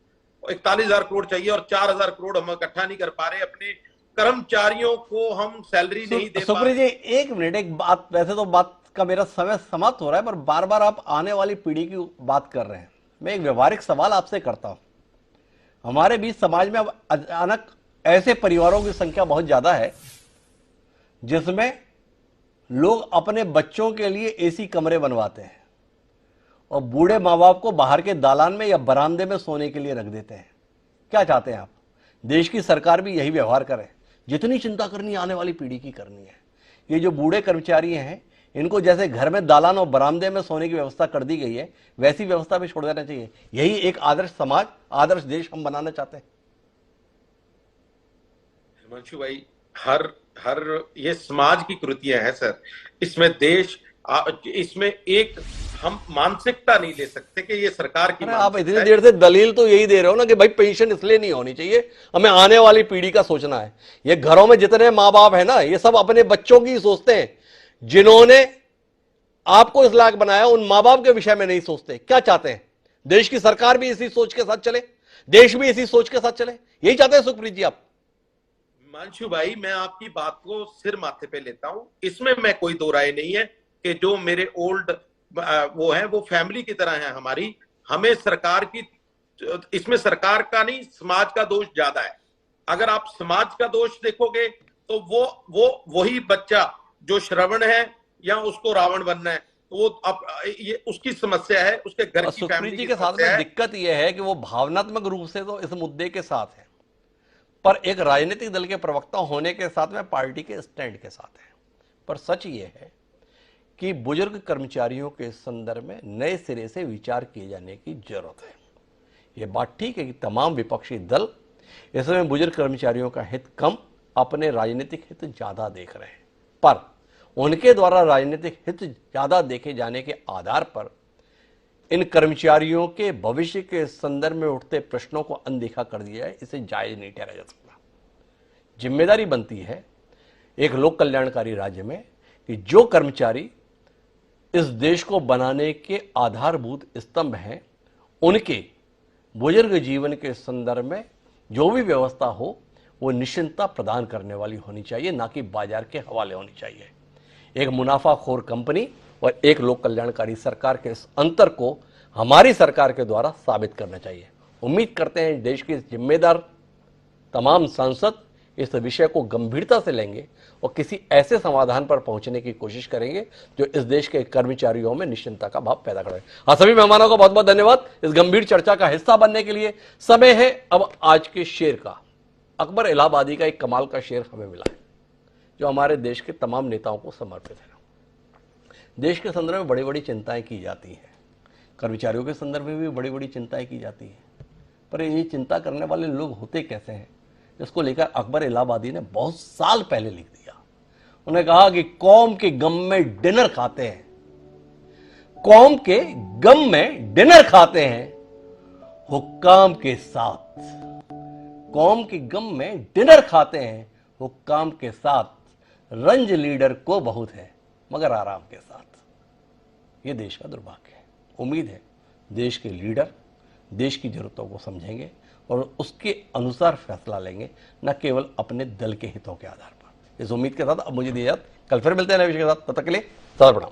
41,000 करोड़ चाहिए और 4,000 करोड़ हम इकट्ठा नहीं कर पा रहे, अपने कर्मचारियों को हम सैलरी नहीं दे पा रहे। सुप्रीत जी एक मिनट, एक बात, वैसे तो बात का मेरा समय समाप्त हो रहा है, पर बार बार आप आने वाली पीढ़ी की बात कर रहे हैं। मैं एक व्यवहारिक सवाल आपसे करता हूं। हमारे बीच समाज में अब अचानक ऐसे परिवारों की संख्या बहुत ज्यादा है जिसमें लोग अपने बच्चों के लिए एसी कमरे बनवाते हैं और बूढ़े माँ बाप को बाहर के दालान में या बरामदे में सोने के लिए रख देते हैं। क्या चाहते हैं आप? देश की सरकार भी यही व्यवहार करे। जितनी चिंता करनी आने वाली पीढ़ी की करनी है। ये जो बूढ़े कर्मचारी हैं, इनको जैसे घर में दालान और बरामदे में सोने की व्यवस्था कर दी गई है, वैसी व्यवस्था भी छोड़ देना चाहिए। यही एक आदर्श समाज, आदर्श देश हम बनाना चाहते हैं। हिमांशु भाई, हर ये समाज की कृतियां हैं सर। इसमें देश, इसमें एक हम मानसिकता नहीं ले सकते कि ये सरकार की। आप इतनी देर से दलील तो यही दे रहे हो ना कि भाई पेंशन इसलिए नहीं होनी चाहिए, हमें आने वाली पीढ़ी का सोचना है। ये घरों में जितने माँ बाप है ना, ये सब अपने बच्चों की सोचते हैं। जिन्होंने आपको इस लायक बनाया उन माँ बाप के विषय में नहीं सोचते। क्या चाहते हैं? देश की सरकार भी इसी सोच के साथ चले, देश भी इसी सोच के साथ चले, यही चाहते हैं सुप्रीत जी आप? हिमांशु भाई, मैं आपकी बात को सिर माथे पे लेता हूं। इसमें मैं कोई दो राय नहीं है कि जो मेरे ओल्ड वो है वो फैमिली की तरह है हमारी। हमें सरकार की, इसमें सरकार का नहीं समाज का दोष ज्यादा है। अगर आप समाज का दोष देखोगे तो वो वही बच्चा जो श्रवण है या उसको रावण बनना है, तो वो अब ये उसकी समस्या है, उसके घर की फैमिली जी के साथ में दिक्कत यह है कि वो भावनात्मक रूप से तो इस मुद्दे के साथ है, पर एक राजनीतिक दल के प्रवक्ता होने के साथ में पार्टी के स्टैंड के साथ है। पर सच ये है कि बुजुर्ग कर्मचारियों के संदर्भ में नए सिरे से विचार किए जाने की जरूरत है। ये बात ठीक है कि तमाम विपक्षी दल इसमें बुजुर्ग कर्मचारियों का हित कम, अपने राजनीतिक हित ज्यादा देख रहे हैं, पर उनके द्वारा राजनीतिक हित ज्यादा देखे जाने के आधार पर इन कर्मचारियों के भविष्य के संदर्भ में उठते प्रश्नों को अनदेखा कर दिया जाए, इसे जायज नहीं ठहराया जा सकता। जिम्मेदारी बनती है एक लोक कल्याणकारी राज्य में कि जो कर्मचारी इस देश को बनाने के आधारभूत स्तंभ हैं, उनके बुजुर्ग जीवन के संदर्भ में जो भी व्यवस्था हो वो निश्चिंतता प्रदान करने वाली होनी चाहिए, ना कि बाजार के हवाले होनी चाहिए। एक मुनाफाखोर कंपनी और एक लोक कल्याणकारी सरकार के इस अंतर को हमारी सरकार के द्वारा साबित करना चाहिए। उम्मीद करते हैं देश के जिम्मेदार तमाम सांसद इस विषय को गंभीरता से लेंगे और किसी ऐसे समाधान पर पहुंचने की कोशिश करेंगे जो इस देश के कर्मचारियों में निश्चिंतता का भाव पैदा करे। हाँ, सभी मेहमानों का बहुत बहुत धन्यवाद इस गंभीर चर्चा का हिस्सा बनने के लिए। समय है अब आज के शेर का। अकबर इलाहाबादी का एक कमाल का शेर हमें मिला है जो हमारे देश के तमाम नेताओं को समर्पित है। देश के संदर्भ में बड़ी बड़ी चिंताएं की जाती हैं, कर्मचारियों के संदर्भ में भी बड़ी बड़ी चिंताएं की जाती हैं, पर ये चिंता करने वाले लोग होते कैसे हैं, जिसको लेकर अकबर इलाहाबादी ने बहुत साल पहले लिख दिया। उन्होंने कहा कि कौम के गम में डिनर खाते हैं, कौम के गम में डिनर खाते हैं हुक्काम के साथ, कौम के गम में डिनर खाते हैं हुक्काम के साथ, रंज लीडर को बहुत है मगर आराम के साथ। ये देश का दुर्भाग्य है। उम्मीद है देश के लीडर देश की जरूरतों को समझेंगे और उसके अनुसार फैसला लेंगे, न केवल अपने दल के हितों के आधार पर। इस उम्मीद के साथ अब मुझे दिया, कल फिर मिलते हैं नए विषय के साथ। तब तक के लिए सर प्रणाम।